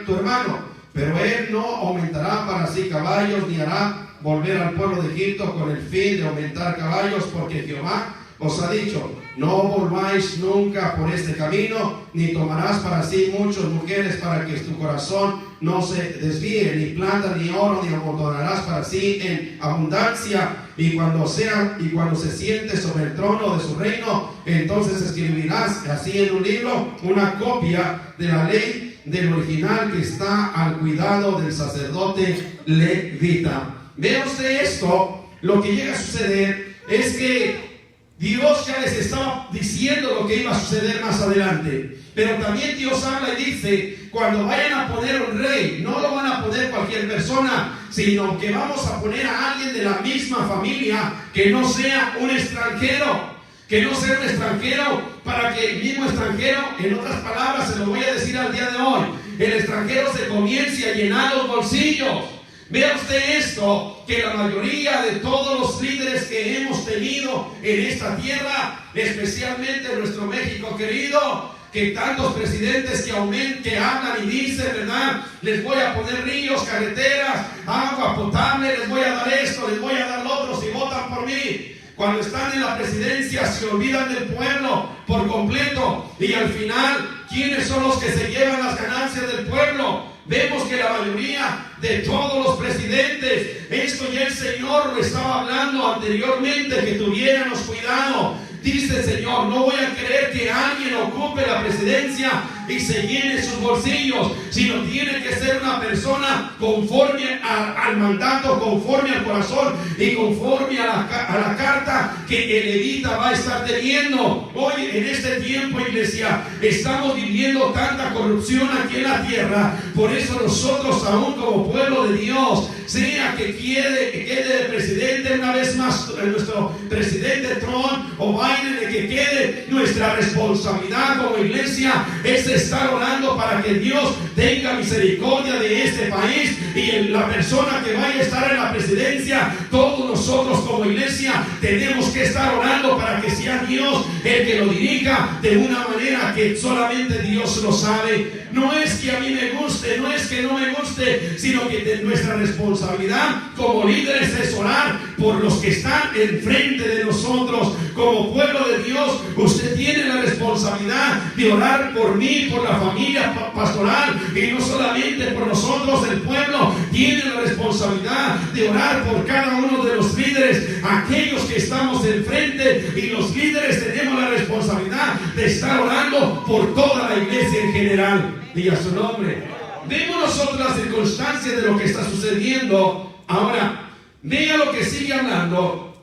Speaker 1: tu hermano, pero él no aumentará para sí caballos, ni hará volver al pueblo de Egipto con el fin de aumentar caballos, porque Jehová os ha dicho: no volváis nunca por este camino, ni tomarás para sí muchas mujeres, para que tu corazón no se desvíe, ni plata, ni oro, ni amontonarás para sí en abundancia. Y cuando se siente sobre el trono de su reino, entonces escribirás así en un libro una copia de la ley del original que está al cuidado del sacerdote levita. Vea usted esto. Lo que llega a suceder es que Dios ya les estaba diciendo lo que iba a suceder más adelante. Pero también Dios habla y dice: cuando vayan a poner un rey, no lo van a poner cualquier persona, sino que vamos a poner a alguien de la misma familia, que no sea un extranjero. Que no sea un extranjero, para que el mismo extranjero, en otras palabras, se lo voy a decir al día de hoy, el extranjero se comience a llenar los bolsillos. Vea usted esto, que la mayoría de todos los líderes que hemos tenido en esta tierra, especialmente en nuestro México querido, que tantos presidentes que hablan y dicen, ¿verdad? Les voy a poner ríos, carreteras, agua potable, les voy a dar esto, les voy a dar lo otro si votan por mí. Cuando están en la presidencia se olvidan del pueblo por completo, y al final, ¿quiénes son los que se llevan las ganancias del pueblo? Vemos que la mayoría de todos los presidentes, esto ya el Señor lo estaba hablando anteriormente, que tuviéramos cuidado. Dice el Señor: no voy a querer que alguien ocupe la presidencia y se llene sus bolsillos, sino tiene que ser una persona conforme al mandato, conforme al corazón y conforme a la carta que el levita va a estar teniendo. Hoy en este tiempo, iglesia, estamos viviendo tanta corrupción aquí en la tierra. Por eso nosotros, aún como pueblo de Dios, sea que quede de presidente una vez más nuestro presidente Trump o Biden, de que quede, nuestra responsabilidad como iglesia es estar orando para que Dios tenga misericordia de este país y la persona que vaya a estar en la presidencia. Todos nosotros como iglesia tenemos que estar orando para que sea Dios el que lo dirija de una manera que solamente Dios lo sabe. No es que a mí me guste, no es que no me guste, sino que nuestra responsabilidad como líderes es orar por los que están enfrente de nosotros. Como pueblo de Dios, usted tiene la responsabilidad de orar por mí, por la familia pastoral, y no solamente por nosotros, el pueblo tiene la responsabilidad de orar por cada uno de los líderes, aquellos que estamos enfrente, y los líderes tenemos la responsabilidad de estar orando por toda la iglesia en general. Y a su nombre. Vemos nosotros las circunstancias de lo que está sucediendo. Ahora, vea lo que sigue hablando.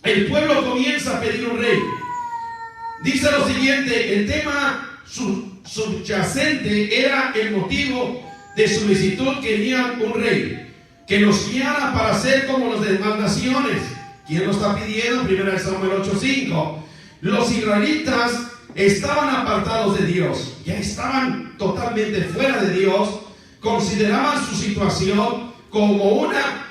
Speaker 1: El pueblo comienza a pedir un rey. Dice lo siguiente: el tema subyacente era el motivo de solicitud. Querían un rey que los guiara para ser como las demás naciones. ¿Quién lo está pidiendo? 1 Samuel 8:5. Los israelitas estaban apartados de Dios, ya estaban totalmente fuera de Dios, consideraban su situación como una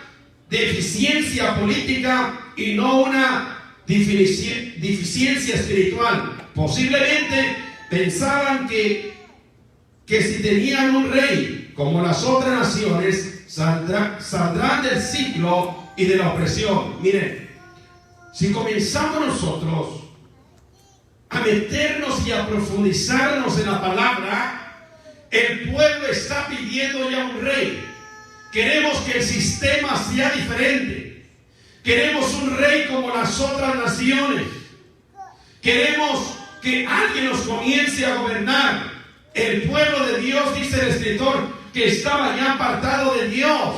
Speaker 1: deficiencia política y no una deficiencia espiritual. Posiblemente pensaban que si tenían un rey como las otras naciones, saldrán del ciclo y de la opresión. Miren, si comenzamos nosotros a meternos y a profundizarnos en la palabra, el pueblo está pidiendo ya un rey. Queremos que el sistema sea diferente. Queremos un rey como las otras naciones. Queremos que alguien nos comience a gobernar. El pueblo de Dios, dice el escritor, que estaba ya apartado de Dios,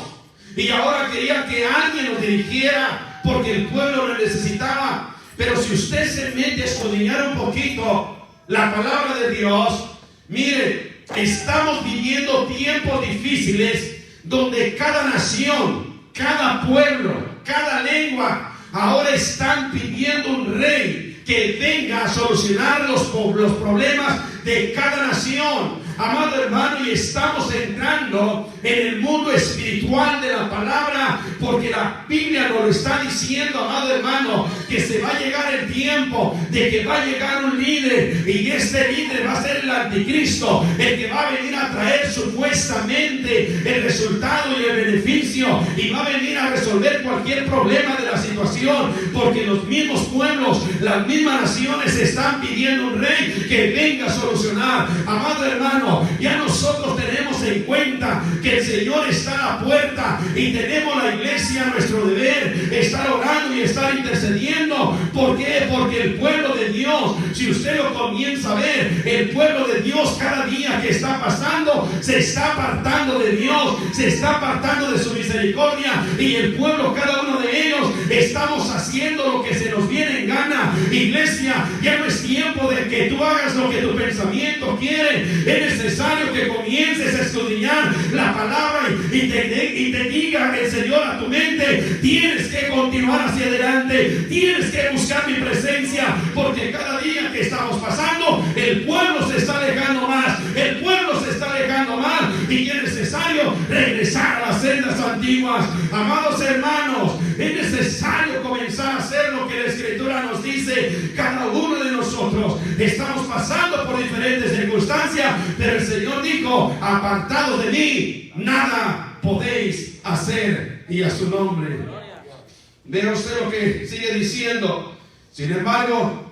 Speaker 1: y ahora quería que alguien nos dirigiera, porque el pueblo lo necesitaba. Pero si usted se mete a escudriñar un poquito la palabra de Dios, mire, estamos viviendo tiempos difíciles donde cada nación, cada pueblo, cada lengua ahora están pidiendo un rey que venga a solucionar los problemas de cada nación. Amado hermano, y estamos entrando en el mundo espiritual de la palabra, porque la Biblia nos lo está diciendo, amado hermano, que se va a llegar el tiempo de que va a llegar un líder, y este líder va a ser el anticristo, el que va a venir a traer supuestamente el resultado y el beneficio, y va a venir a resolver cualquier problema de la situación, porque los mismos pueblos, las mismas naciones están pidiendo un rey que venga a solucionar. Amado hermano, ya nosotros tenemos en cuenta que el Señor está a la puerta, y tenemos la iglesia, nuestro deber, estar orando y estar intercediendo. ¿Por qué? Porque el pueblo de Dios, si usted lo comienza a ver, el pueblo de Dios cada día que está pasando se está apartando de Dios, se está apartando de su misericordia, y el pueblo, cada uno de ellos, estamos haciendo lo que se nos viene en gana. Iglesia, ya no es tiempo de que tú hagas lo que tu pensamiento quiere. Es necesario que comiences a escudriñar la palabra y te diga el Señor a tu mente: tienes que continuar hacia adelante, tienes que buscar mi presencia, porque cada día que estamos pasando, el pueblo se está alejando más, el pueblo se está alejando más, y es necesario regresar a las sendas antiguas. Amados hermanos, es necesario comenzar a hacer lo que la Escritura nos dice. Cada uno de nosotros estamos pasando por diferentes circunstancias, pero el Señor dijo: apartados de mí, nada podéis hacer. Y a su nombre. Vea usted lo que sigue diciendo. Sin embargo,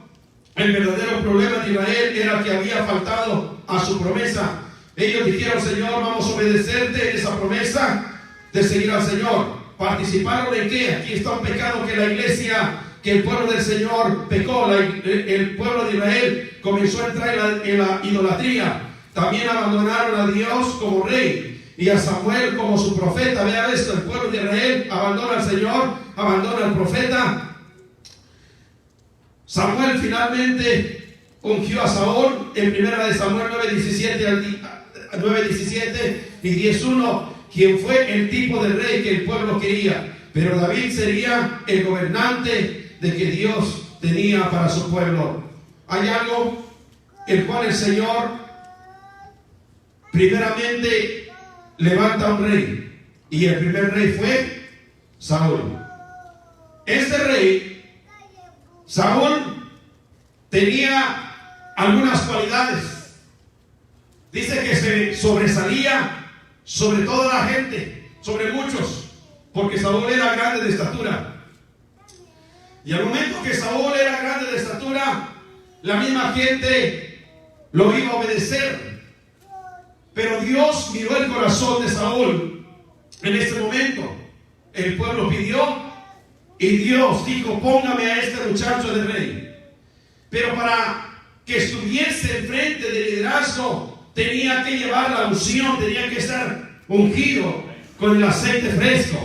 Speaker 1: el verdadero problema de Israel era que había faltado a su promesa. Ellos dijeron: Señor, vamos a obedecerte en esa promesa de seguir al Señor. ¿Participaron en qué? Aquí está un pecado que la iglesia, que el pueblo del Señor pecó. El pueblo de Israel comenzó a entrar en la idolatría. También abandonaron a Dios como rey y a Samuel como su profeta. Vea esto: el pueblo de Israel abandona al Señor, abandona al profeta. Samuel finalmente ungió a Saúl en 1 Samuel 9:17 y 10:1, quien fue el tipo de rey que el pueblo quería. Pero David sería el gobernante de que Dios tenía para su pueblo. Hay algo el cual el Señor primeramente levanta un rey, y el primer rey fue Saúl. Este rey, Saúl, tenía algunas cualidades. Dice que se sobresalía sobre toda la gente, sobre muchos, porque Saúl era grande de estatura. Y al momento que Saúl era grande de estatura, la misma gente lo iba a obedecer. Pero Dios miró el corazón de Saúl en este momento. El pueblo pidió y Dios dijo: póngame a este muchacho de rey. Pero para que estuviese enfrente del liderazgo, tenía que llevar la unción, tenía que estar ungido con el aceite fresco,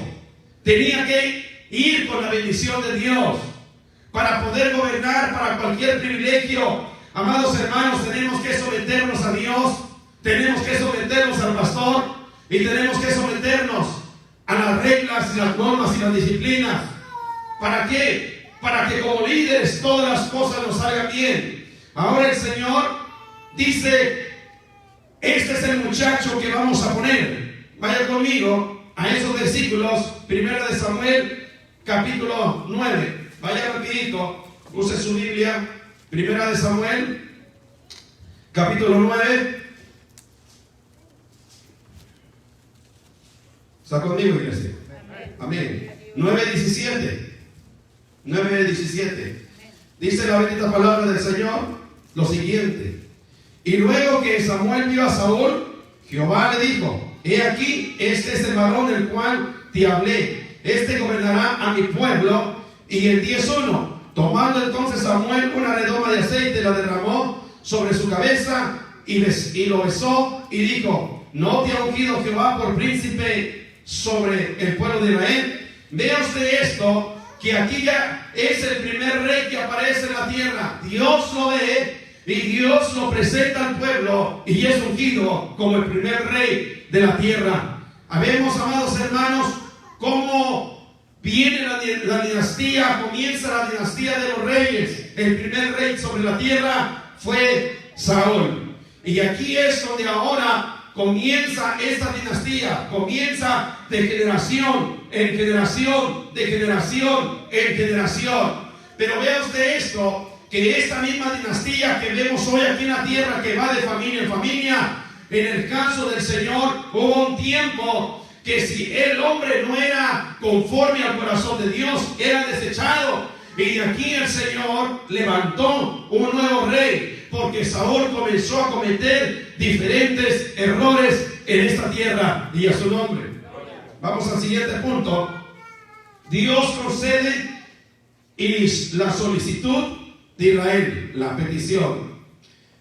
Speaker 1: tenía que ir con la bendición de Dios para poder gobernar, para cualquier privilegio. Amados hermanos, tenemos que someternos a Dios, tenemos que someternos al pastor y tenemos que someternos a las reglas y las normas y las disciplinas. ¿Para qué? Para que como líderes todas las cosas nos salgan bien. Ahora el Señor dice: este es el muchacho que vamos a poner. Vaya conmigo a esos versículos, 1 de Samuel, capítulo 9. Vaya rapidito, use su Biblia. 1 de Samuel, capítulo 9. ¿Está conmigo, iglesia? Amén. 9:17. 9:17. Dice la bendita palabra del Señor lo siguiente: y luego que Samuel vio a Saúl, Jehová le dijo: he aquí, este es el varón del cual te hablé, este gobernará a mi pueblo. Y el 10:1, tomando entonces Samuel una redoma de aceite, la derramó sobre su cabeza y lo besó y dijo: ¿no te ha ungido Jehová por príncipe sobre el pueblo de Israel? Vea usted esto, que aquí ya es el primer rey que aparece en la tierra. Dios lo ve y Dios lo presenta al pueblo y es ungido como el primer rey de la tierra. Habemos, amados hermanos, cómo viene la dinastía, comienza la dinastía de los reyes. El primer rey sobre la tierra fue Saúl. Y aquí es donde ahora comienza esta dinastía, comienza de generación en generación, de generación en generación. Pero vea usted esto, que esta misma dinastía que vemos hoy aquí en la tierra, que va de familia en familia, en el caso del Señor hubo un tiempo que si el hombre no era conforme al corazón de Dios, era desechado. Y de aquí el Señor levantó un nuevo rey, porque Saúl comenzó a cometer diferentes errores en esta tierra, y a su nombre. Vamos al siguiente punto. Dios concede y la solicitud de Israel, la petición.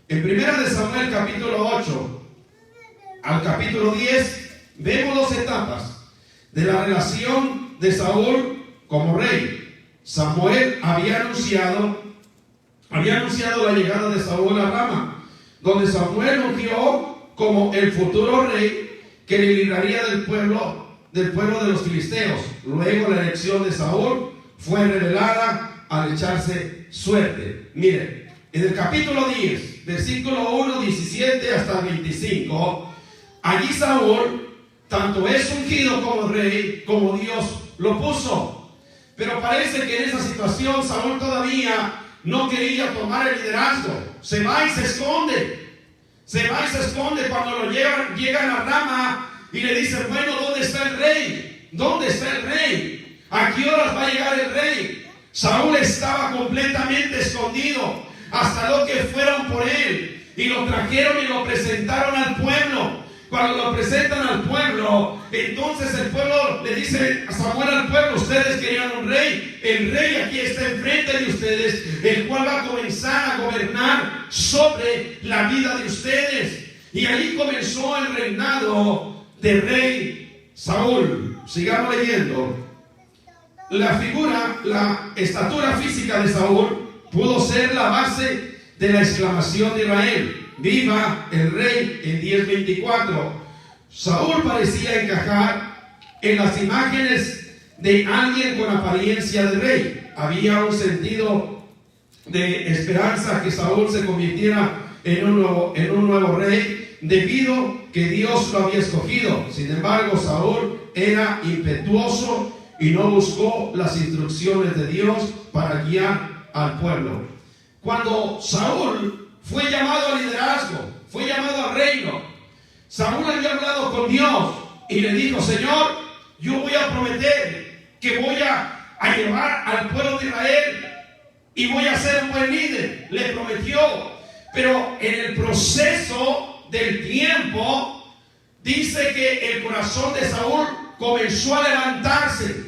Speaker 1: En 1 de Samuel capítulo 8 al capítulo 10 vemos dos etapas de la relación de Saúl como rey. Samuel había anunciado la llegada de Saúl a Rama, donde Samuel ungió como el futuro rey que le libraría del pueblo de los filisteos. Luego la elección de Saúl fue revelada al echarse suerte. Miren, en el capítulo 10, versículo 1, 17 hasta 25, allí Saúl tanto es ungido como rey, como Dios lo puso. Pero parece que en esa situación Saúl todavía no quería tomar el liderazgo. Se va y se esconde. Se va y se esconde cuando lo llegan a Rama y le dicen: bueno, ¿dónde está el rey? ¿Dónde está el rey? ¿A qué horas va a llegar el rey? Saúl estaba completamente escondido, hasta lo que fueron por él y lo trajeron y lo presentaron al pueblo. Cuando lo presentan al pueblo, entonces el pueblo le dice a Samuel al pueblo: ustedes querían un rey, el rey aquí está enfrente de ustedes, el cual va a comenzar a gobernar sobre la vida de ustedes. Y ahí comenzó el reinado del rey Saúl. Sigamos leyendo. La estatura física de Saúl pudo ser la base de la exclamación de Israel: viva el rey, en 10:24. Saúl parecía encajar en las imágenes de alguien con apariencia de rey. Había un sentido de esperanza que Saúl se convirtiera en un nuevo rey, debido que Dios lo había escogido. Sin embargo, Saúl era impetuoso y no buscó las instrucciones de Dios para guiar al pueblo. Cuando Saúl fue llamado al liderazgo, fue llamado al reino, Saúl había hablado con Dios y le dijo: Señor, yo voy a prometer que voy a llevar al pueblo de Israel y voy a ser un buen líder. Le prometió, pero en el proceso del tiempo dice que el corazón de Saúl comenzó a levantarse,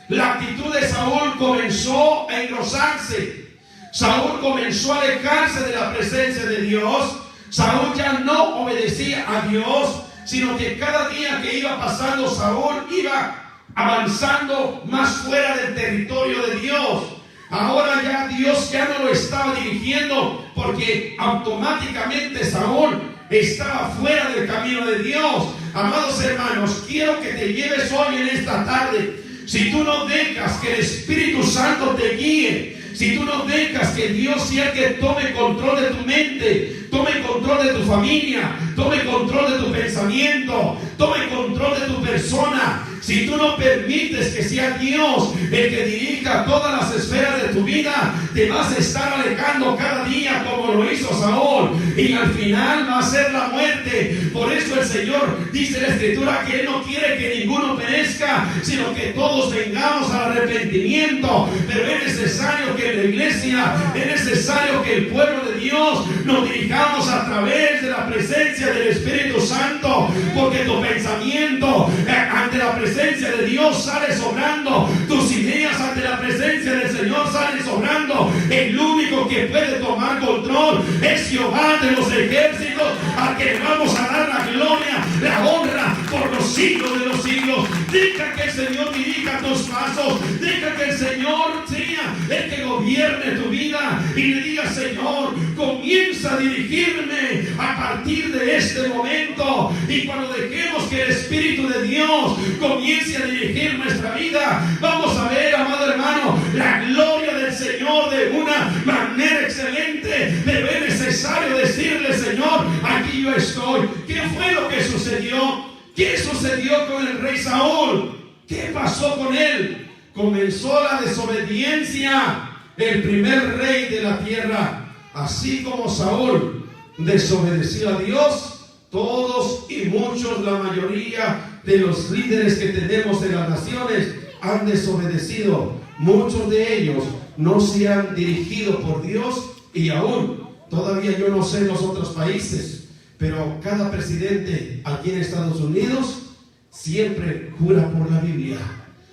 Speaker 1: la actitud de Saúl comenzó a engrosarse, Saúl comenzó a alejarse de la presencia de Dios. Saúl ya no obedecía a Dios, sino que cada día que iba pasando, Saúl iba avanzando más fuera del territorio de Dios. Ahora ya Dios ya no lo estaba dirigiendo, porque automáticamente Saúl estaba fuera del camino de Dios. Amados hermanos, quiero que te lleves hoy en esta tarde. Si tú no dejas que el Espíritu Santo te guíe, si tú no dejas que Dios sea el que tome control de tu mente, tome control de tu familia, tome control de tu pensamiento, tome control de tu persona, si tú no permites que sea Dios el que dirija todas las esferas de tu vida, te vas a estar alejando cada día como lo hizo Saúl, y al final va a ser la muerte. Por eso el Señor dice en la Escritura que Él no quiere que ninguno perezca, sino que todos vengamos al arrepentimiento. Pero es necesario que en la iglesia, es necesario que el pueblo de Dios nos dirijamos a través de la presencia del Espíritu Santo, porque tu pensamiento ante la presencia de Dios sale sobrando, tus ideas ante la presencia del Señor salen sobrando. El único que puede tomar control es Jehová de los ejércitos, al que le vamos a dar la gloria, la honra por los siglos de los siglos. Deja que el Señor dirija tus pasos, deja que el Señor sea el que gobierne tu vida, y le diga: Señor, comienza a dirigirme a partir de este momento. Y cuando dejemos que el Espíritu de Dios comience a dirigir nuestra vida, vamos a ver, amado hermano, la gloria del Señor de una manera excelente. Pero es necesario decirle: Señor, aquí yo estoy. ¿Qué fue lo que sucedió? ¿Qué sucedió con el rey Saúl? ¿Qué pasó con él? Comenzó la desobediencia, el primer rey de la tierra. Así como Saúl desobedeció a Dios, todos y muchos, la mayoría de los líderes que tenemos en las naciones han desobedecido. Muchos de ellos no se han dirigido por Dios, y aún todavía yo no sé en los otros países, pero cada presidente aquí en Estados Unidos siempre jura por la Biblia,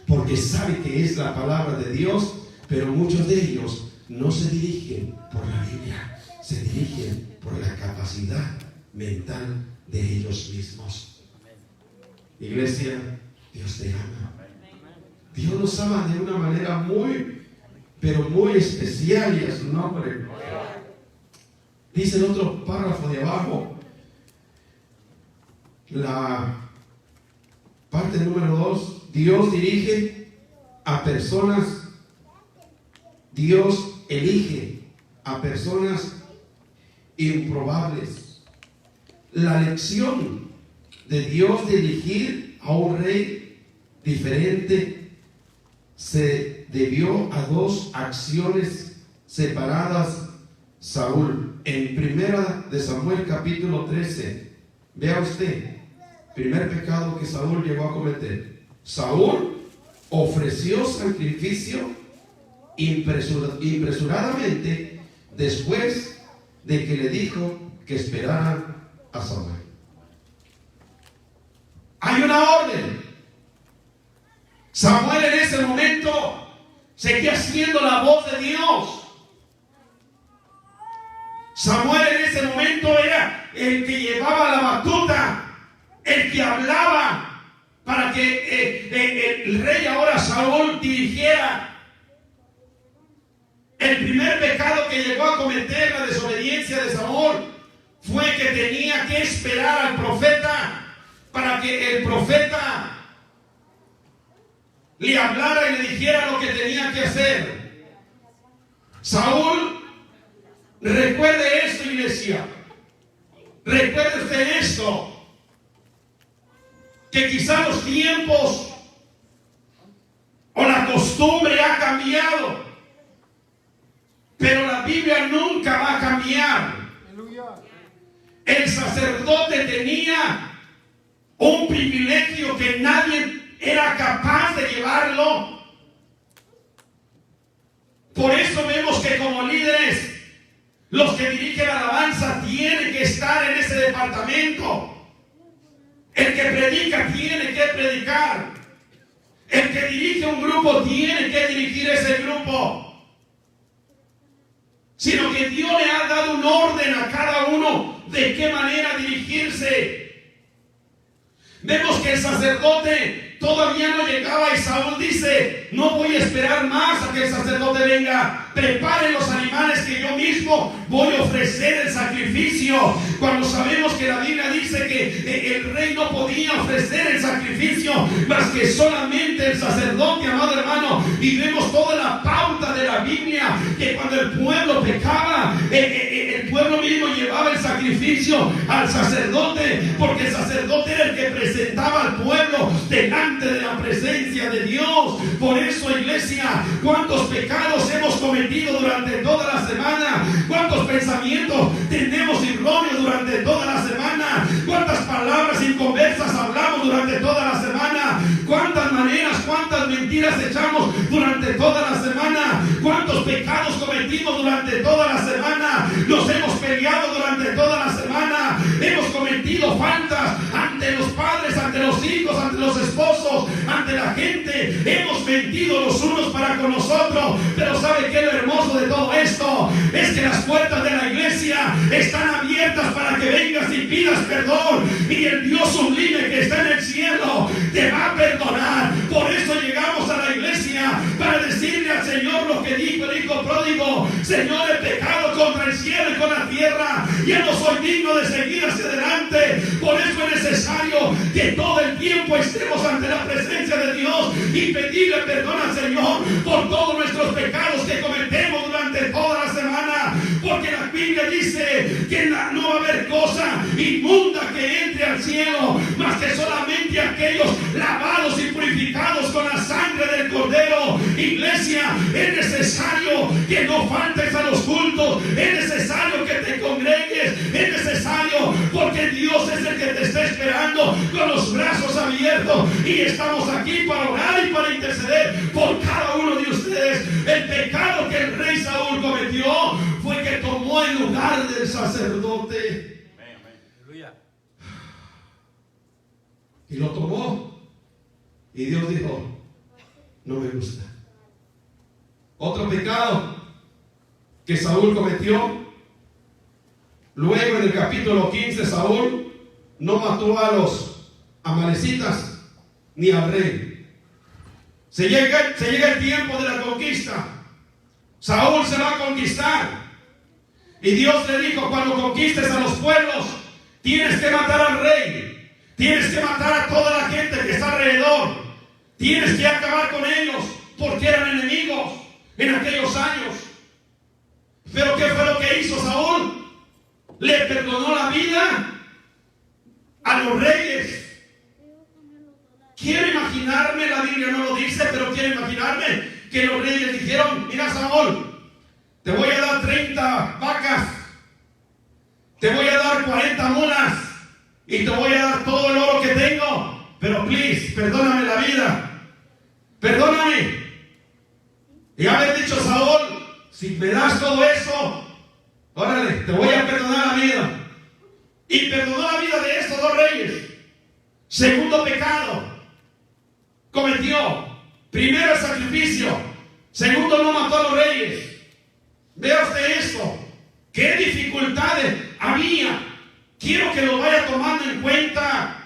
Speaker 1: porque sabe que es la palabra de Dios. Pero muchos de ellos no se dirigen por la Biblia, se dirigen por la capacidad mental de ellos mismos. Iglesia, Dios te ama. Dios nos ama de una manera muy, pero muy especial, y a su nombre. Dice el otro párrafo de abajo, la parte número 2, Dios dirige a personas, Dios elige a personas improbables. La lección de Dios de elegir a un rey diferente se debió a dos acciones separadas. Saúl, en primera de Samuel capítulo 13, vea usted, primer pecado que Saúl llegó a cometer. Saúl ofreció sacrificio impresuradamente después de que le dijo que esperara a Samuel. Hay una orden. Samuel en ese momento seguía siendo la voz de Dios. Samuel en ese momento era el que llevaba la batuta, el que hablaba para que el rey, ahora Saúl, dirigiera. El primer pecado que llegó a cometer, la desobediencia de Saúl, fue que tenía que esperar al profeta para que el profeta le hablara y le dijera lo que tenía que hacer. Saúl, recuerde esto, iglesia. Recuerde usted esto, que quizá los tiempos o la costumbre ha cambiado, pero la Biblia nunca va a cambiar. El sacerdote tenía un privilegio que nadie era capaz de llevarlo. Por eso vemos que como líderes, los que dirigen la alabanza tienen que estar en ese departamento. El que predica tiene que predicar. El que dirige un grupo tiene que dirigir ese grupo. Sino que Dios le ha dado un orden a cada uno de qué manera dirigirse. Vemos que el sacerdote todavía no llegaba y Saúl dice: no voy a esperar más a que el sacerdote venga. Preparen los animales que yo mismo voy a ofrecer el sacrificio. Cuando sabemos que la Biblia dice que el rey no podía ofrecer el sacrificio más que solamente el sacerdote, amado hermano. Y vemos toda la pauta de la Biblia, que cuando el pueblo pecaba, el pueblo mismo llevaba el sacrificio al sacerdote, porque el sacerdote era el que presentaba al pueblo delante de la presencia de Dios. Por eso, iglesia, ¿cuántos pecados hemos cometido durante toda la semana? ¿Cuántos pensamientos tenemos erróneos durante toda la semana? ¿Cuántas palabras inconversas hablamos durante toda la semana? ¿Cuántas maneras, cuántas mentiras echamos durante toda la semana? ¿Cuántos pecados cometimos durante toda la semana? Nos hemos peleado durante toda la semana. Hemos cometido faltas ante los padres, ante los hijos, ante los esposos, ante la gente. Hemos mentido los unos para con los otros. Pero ¿sabe qué es lo hermoso de todo esto? Es que las puertas de la iglesia están abiertas para que vengas y pidas perdón. Y el Dios sublime que está en el cielo te va a perdonar. Por eso llegamos a la iglesia, para decirle al Señor lo que dijo el hijo pródigo: Señor, he pecado contra el cielo y con la tierra, ya no soy digno de seguir hacia adelante. Por eso es necesario que todo el tiempo estemos ante la presencia de Dios y pedirle perdón al Señor por todos nuestros pecados que cometemos durante toda la semana. Porque la Biblia dice que no va a haber cosa inmunda que entre al cielo, más que solamente aquellos lavados y purificados con la sangre del Cordero. Iglesia, es necesario que no faltes a los cultos, es necesario que te congregues, es necesario, porque Dios es el que te está esperando con los brazos abiertos, y estamos aquí para orar y para interceder por cada uno de ustedes. El pecado que el rey Saúl cometió fue que tomó el lugar del sacerdote. Y lo tomó, y Dios dijo: no me gusta. Otro pecado que Saúl cometió. Luego en el capítulo 15, Saúl no mató a los amalecitas ni al rey. Se llega el tiempo de la conquista. Saúl se va a conquistar, y Dios le dijo: cuando conquistes a los pueblos, tienes que matar al rey, tienes que matar a toda la gente que está alrededor, tienes que acabar con ellos, porque eran enemigos en aquellos años. Pero ¿qué fue lo que hizo Saúl? Le perdonó la vida a los reyes. Quiero imaginarme, la Biblia no lo dice, pero quiero imaginarme que los reyes dijeron: mira, Saúl, te voy a dar 30 vacas, te voy a dar 40 mulas, y te voy a dar todo el oro que tengo, pero please, perdóname la vida, perdóname. Y haber dicho Saúl: si me das todo eso, órale, te voy a perdonar la vida. Y perdonó la vida de estos dos reyes. Segundo pecado cometió: primero el sacrificio, segundo no mató a los reyes. Vea usted esto, qué dificultades había. Quiero que lo vaya tomando en cuenta,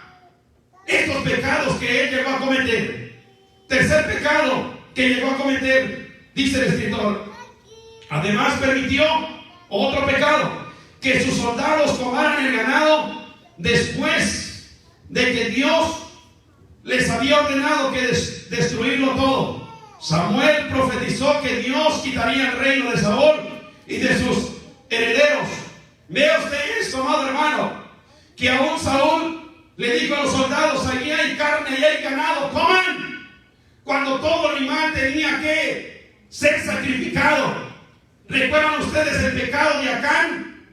Speaker 1: estos pecados que él llegó a cometer. Tercer pecado que llegó a cometer, dice el escritor: además permitió otro pecado, que sus soldados tomaran el ganado después de que Dios les había ordenado que destruirlo todo. Samuel profetizó que Dios quitaría el reino de Saúl y de sus herederos. Vea usted esto, amado hermano, que aún Saúl le dijo a los soldados: allí hay carne y hay ganado, coman. Cuando todo animal tenía que ser sacrificado. ¿Recuerdan ustedes el pecado de Acán?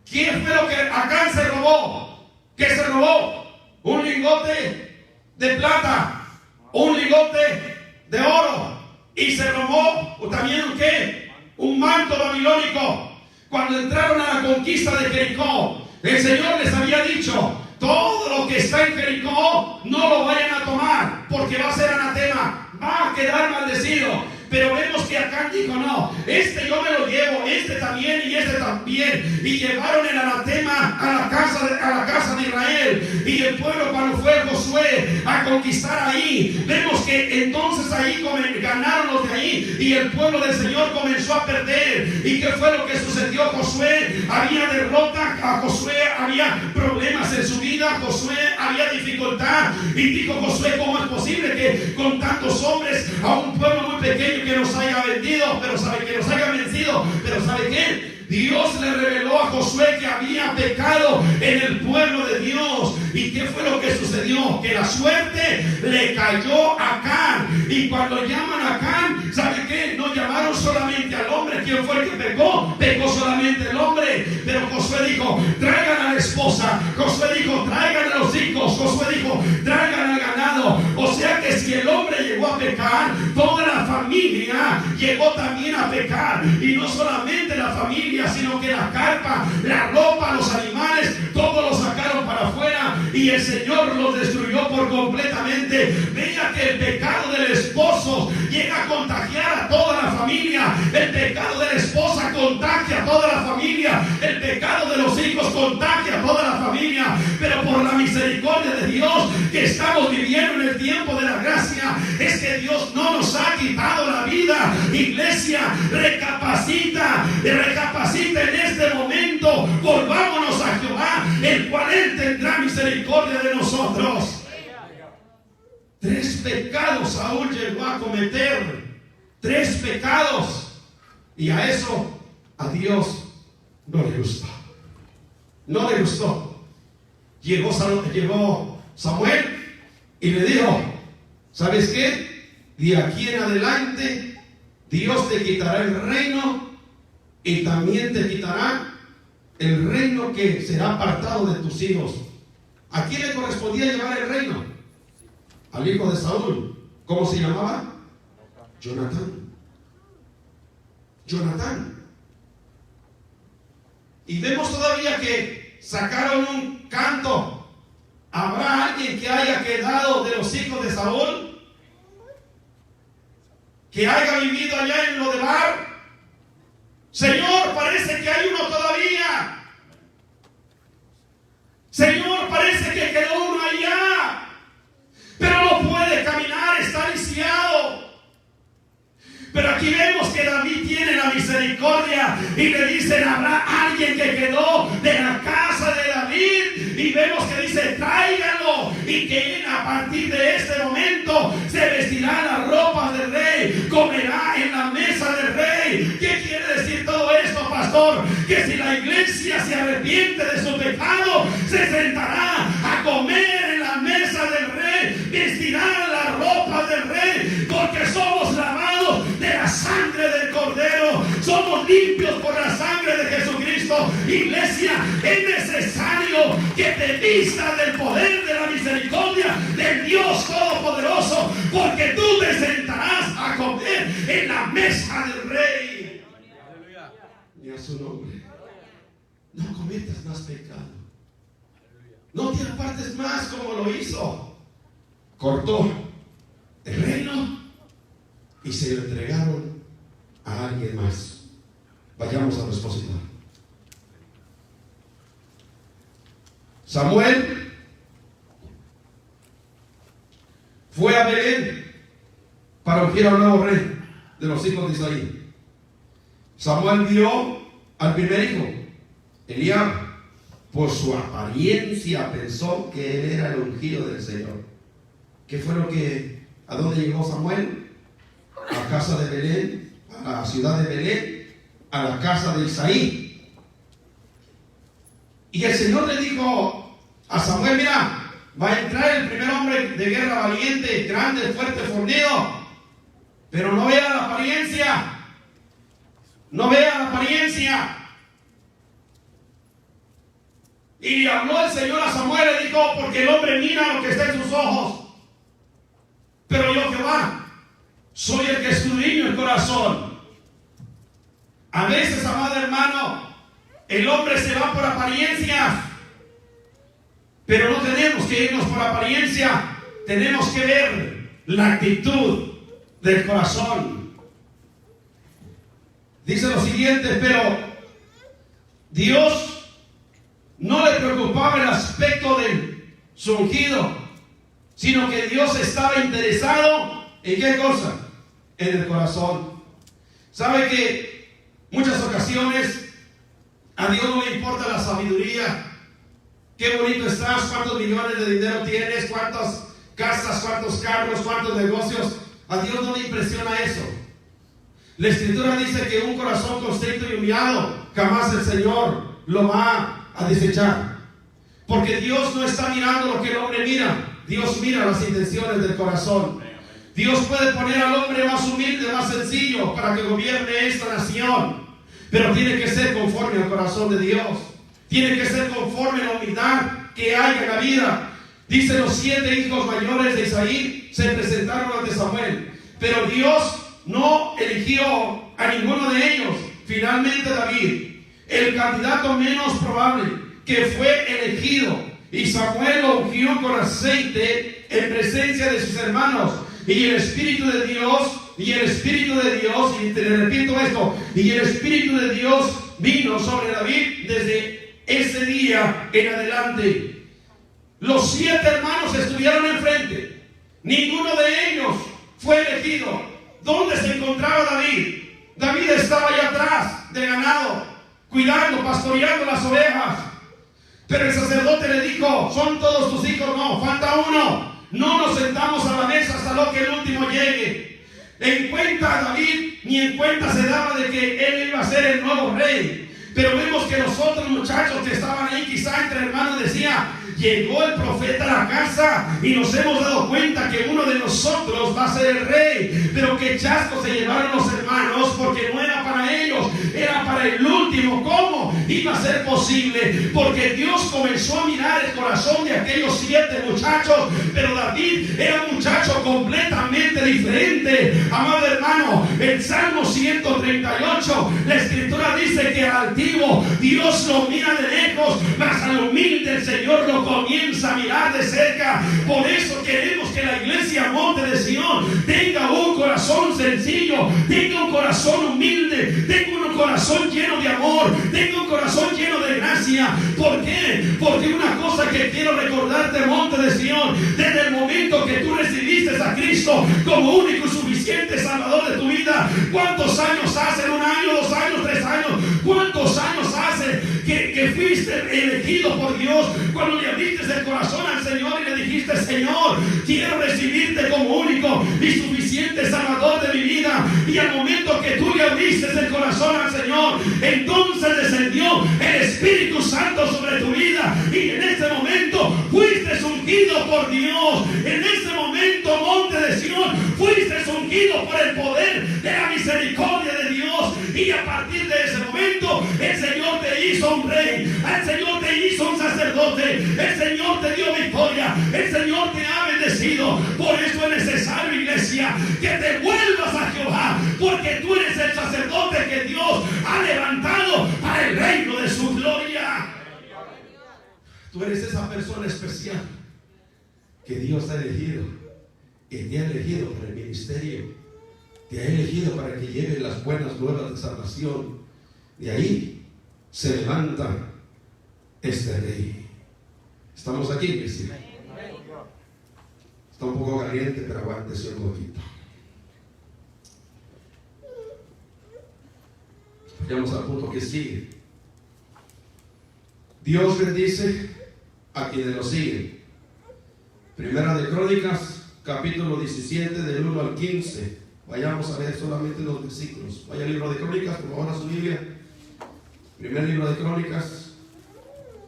Speaker 1: ¿Quién fue lo que Acán se robó? ¿Qué se robó? Un lingote de plata, un lingote de oro, y se robó también ¿qué? Un manto babilónico. Cuando entraron a la conquista de Jericó, el Señor les había dicho: todo lo que está en Jericó no lo vayan a tomar, porque va a ser anatema, va a quedar maldecido. Pero vemos que Acán dijo: no, este yo me lo llevo, este también y este también. Y llevaron el anatema a la casa de Israel. Y el pueblo, cuando fue Josué a conquistar ahí, vemos que entonces ahí ganaron los de ahí, y el pueblo del Señor comenzó a perder. ¿Y qué fue lo que sucedió? Josué había derrota, a Josué había problemas en su vida, Josué había dificultad. Y dijo Josué: ¿cómo es posible que con tantos hombres a un pueblo muy pequeño que nos haya vendido, pero sabe que nos haya vencido? Pero ¿sabe qué? Dios le reveló a Josué que había pecado en el pueblo de Dios. ¿Y qué fue lo que sucedió? Que la suerte le cayó a Acán. Y cuando llaman a Acán, ¿sabe qué? No llamaron solamente al hombre. ¿Quién fue el que pecó? Pecó solamente el hombre. Pero Josué dijo: traigan a la esposa. Josué dijo: traigan a los hijos. Josué dijo: traigan al ganado. O sea que si el hombre llegó a pecar, toda la familia llegó también a pecar. Y no solamente la familia, sino que la carpa, la ropa, los animales, todos los sacaron para afuera, y el Señor los destruyó por completamente. Vea que el pecado del esposo llega a contagiar a toda la familia. El pecado de la esposa contagia a toda la familia. El pecado de los hijos contagia a toda la familia. Pero por la misericordia de Dios, que estamos viviendo en el tiempo de la gracia, es que Dios no nos ha quitado la vida. Iglesia, recapacita en este momento. Volvámonos a Jehová, el cual Él tendrá misericordia de nosotros. 3 pecados Saúl llegó a cometer. 3 pecados. Y a eso a Dios no le gustó. No le gustó. Llegó Samuel y le dijo: ¿sabes qué? De aquí en adelante Dios te quitará el reino, y también te quitará el reino que será apartado de tus hijos. ¿A quién le correspondía llevar el reino? Al hijo de Saúl. ¿Cómo se llamaba? Jonatán. Y vemos todavía que sacaron un canto: ¿habrá alguien que haya quedado de los hijos de Saúl, que haya vivido allá en Lodebar? Señor, parece que hay uno todavía. Señor, parece que quedó uno allá, pero no puede caminar, está lisiado. Pero aquí vemos que David tiene la misericordia, y le dicen: habrá alguien que quedó de la casa de David. Y vemos que dice: tráiganlo, y que él a partir de este momento se vestirá las ropas del rey, comerá en la mesa del rey. ¿Qué quiere decir todo esto, pastor? Que si la iglesia se arrepiente de su pecado, se sentará a comer en la mesa del rey, vestirá las ropas del rey, porque somos lavados de la sangre del Cordero, somos limpios por la sangre de Jesucristo. Iglesia, es necesario que te vistas del poder de la misericordia del Dios Todopoderoso, porque tú te sentarás a comer en la mesa del rey. Y a su nombre. No cometas más pecado, no te apartes más como lo hizo. Cortó el reino y se lo entregaron a alguien más. Vayamos a los expositor. Samuel fue a Belén para ungir al nuevo rey de los hijos de Isaí. Samuel vio al primer hijo, Eliab, por su apariencia pensó que él era el ungido del Señor. ¿Qué fue a dónde llegó Samuel? A la casa de Belén, a la ciudad de Belén, a la casa de Isaí. Y el Señor le dijo a Samuel: mira, va a entrar el primer hombre de guerra valiente, grande, fuerte, fornido, pero no vea la apariencia. No vea la apariencia. Y habló el Señor a Samuel y dijo: porque el hombre mira lo que está en sus ojos, pero yo, Jehová, soy el que escudriño el corazón. A veces, amado hermano, el hombre se va por apariencia, pero no tenemos que irnos por apariencia. Tenemos que ver la actitud del corazón. Dice lo siguiente: pero Dios no le preocupaba el aspecto de su ungido, sino que Dios estaba interesado en ¿qué cosa? En el corazón. ¿Sabe que muchas ocasiones a Dios no le importa la sabiduría? Qué bonito estás, cuántos millones de dinero tienes, cuántas casas, cuántos carros, cuántos negocios. A Dios no le impresiona eso. La Escritura dice que un corazón constricto y humillado jamás el Señor lo va a desechar, porque Dios no está mirando lo que el hombre mira. Dios mira las intenciones del corazón. Dios puede poner al hombre más humilde, más sencillo, para que gobierne esta nación, pero tiene que ser conforme al corazón de Dios. Tiene que ser conforme a la humildad que hay en la vida. Dice: los 7 hijos mayores de Isaí se presentaron ante Samuel, pero Dios no eligió a ninguno de ellos. Finalmente David, el candidato menos probable, que fue elegido, y Samuel lo ungió con aceite en presencia de sus hermanos, y el Espíritu de Dios, y te repito esto, y el Espíritu de Dios vino sobre David desde ese día en adelante. Los 7 hermanos estuvieron enfrente, ninguno de ellos fue elegido. ¿Dónde se encontraba David? David estaba allá atrás del ganado, cuidando, pastoreando las ovejas. Pero el sacerdote le dijo: ¿son todos tus hijos? No, falta uno. No nos sentamos a la mesa hasta lo que el último llegue. En cuenta David ni en cuenta se daba de que él iba a ser el nuevo rey. Pero vemos que los otros muchachos que estaban ahí, quizá entre hermanos, decía: llegó el profeta a la casa y nos hemos dado cuenta que uno de nosotros va a ser el rey. Pero qué chasco se llevaron los hermanos, porque no era para ellos, era para el último. ¿Cómo iba a ser posible? Porque Dios comenzó a mirar el corazón de aquellos 7 muchachos, pero David era un muchacho completamente diferente. Amado hermano, el Salmo 138, la Escritura dice que al altivo Dios lo mira de lejos, mas al humilde el Señor lo comienza a mirar de cerca. Por eso queremos que la iglesia Monte de Sion tenga un corazón sencillo, tenga un corazón humilde, tenga un corazón lleno de amor, tenga un corazón lleno de gracia. ¿Por qué? Porque una cosa que quiero recordarte, Monte de Sion: desde el momento que tú recibiste a Cristo como único y suficiente Salvador de tu vida, ¿cuántos años hace? ¿1 año, 2 años, 3 años? ¿Cuántos años hace que fuiste elegido por Dios? Cuando le abriste el corazón al Señor y le dijiste: Señor, quiero recibirte como único y suficiente Salvador de mi vida. Y al momento que tú le abriste el corazón al Señor, entonces descendió el Espíritu Santo sobre tu vida, y en ese momento fuiste ungido por Dios. En ese momento, Monte de Sion, fuiste ungido por el poder de la misericordia de Dios. Y a partir de ese momento, el Señor te hizo un rey, el Señor te hizo un sacerdote, el Señor te dio victoria, el Señor te ha bendecido. Por eso es necesario, iglesia, que te vuelvas a Jehová, porque tú eres el sacerdote que Dios ha levantado para el reino de su gloria. Tú eres esa persona especial que Dios ha elegido, que te ha elegido para el ministerio, te ha elegido para que lleves las buenas nuevas de salvación. De ahí se levanta este rey. Estamos aquí, iglesia. Está un poco caliente, pero aguántese un poquito. Vayamos al punto que sigue. Dios bendice a quienes lo siguen. Primera de Crónicas, capítulo 17, del 1 al 15. Vayamos a leer solamente los versículos. Vaya al libro de Crónicas, por favor, a su Biblia. Primer libro de Crónicas,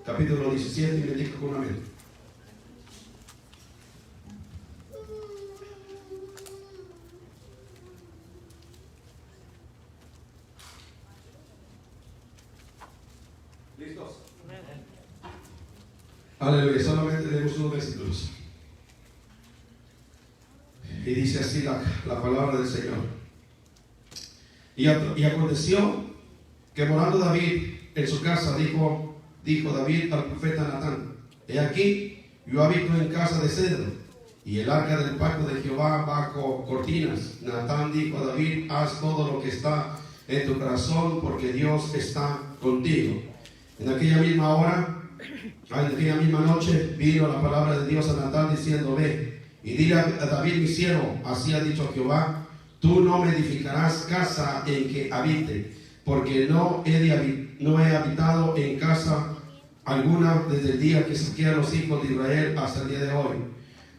Speaker 1: capítulo 17, y me dijo con amén. ¿Listos? Aleluya, solamente leemos unos versículos. Y dice así la palabra del Señor. Y aconteció que morando David en su casa, dijo David al profeta Natán: he aquí, yo habito en casa de cedro, y el arca del pacto de Jehová bajo cortinas. Natán dijo a David: haz todo lo que está en tu corazón, porque Dios está contigo. En aquella misma hora, en aquella misma noche, vino la palabra de Dios a Natán diciendo: ve y dile a David mi siervo, así ha dicho Jehová, tú no me edificarás casa en que habite, porque no he habitado en casa alguna desde el día que saqué a los hijos de Israel hasta el día de hoy.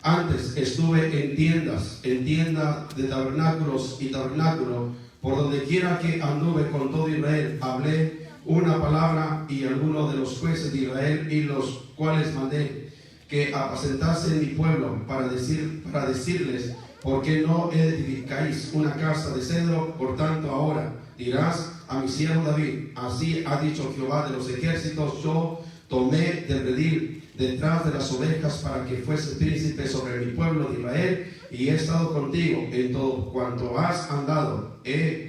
Speaker 1: Antes estuve en tienda de tabernáculos y tabernáculo, por donde quiera que anduve con todo Israel, hablé una palabra y algunos de los jueces de Israel, y los cuales mandé que apacentasen mi pueblo, para decirles: ¿por qué no edificáis una casa de cedro? Por tanto ahora dirás a mi siervo David: así ha dicho Jehová de los ejércitos, yo tomé del redil detrás de las ovejas para que fuese príncipe sobre mi pueblo de Israel, y he estado contigo en todo cuanto has andado. He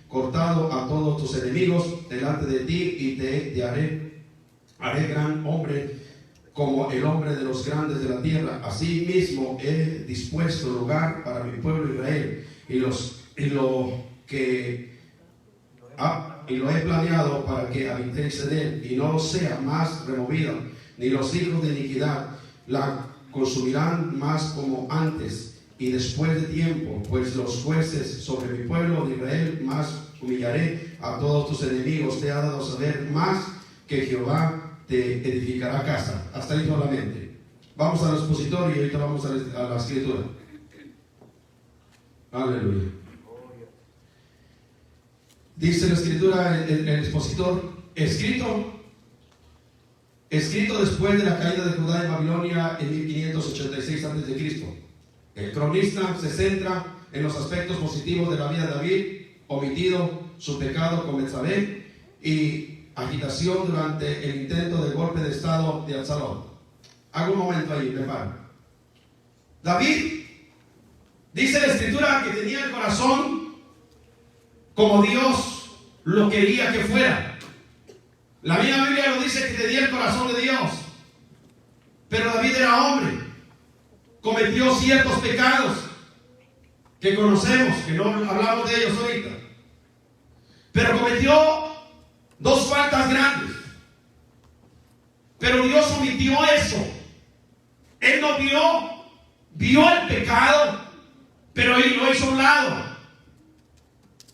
Speaker 1: cortado a todos tus enemigos delante de ti, y te haré gran hombre como el hombre de los grandes de la tierra. Asimismo he dispuesto lugar para mi pueblo Israel, y lo he planeado para que habitéis en él, y no sea más removida, ni los hijos de iniquidad la consumirán más como antes y después de tiempo, pues los jueces sobre mi pueblo de Israel más humillaré a todos tus enemigos. Te ha dado saber más que Jehová te edificará casa. Hasta ahí solamente. Vamos al expositor y ahorita vamos a la escritura. Aleluya. Dice la escritura, el expositor: escrito después de la caída de Judá y Babilonia en 1586 a.C. El cronista se centra en los aspectos positivos de la vida de David, omitido su pecado con Betsabé y agitación durante el intento de golpe de estado de Absalón. Hago un momento ahí, me paro. David, dice la escritura, que tenía el corazón como Dios lo quería que fuera. La misma Biblia lo dice, que tenía el corazón de Dios. Pero David era hombre, cometió ciertos pecados que conocemos, que no hablamos de ellos ahorita, pero cometió dos faltas grandes. Pero Dios omitió eso. Él no vio el pecado, pero él lo hizo a un lado,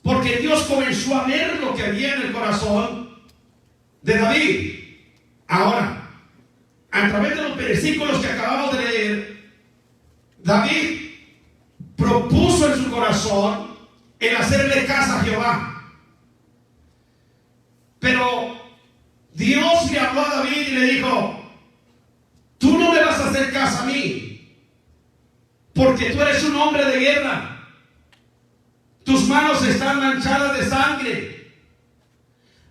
Speaker 1: porque Dios comenzó a ver lo que había en el corazón de David. Ahora, a través de los versículos que acabamos de leer, David propuso en su corazón el hacerle casa a Jehová. Pero Dios le habló a David y le dijo: tú no me vas a hacer casa a mí, porque tú eres un hombre de guerra. Tus manos están manchadas de sangre.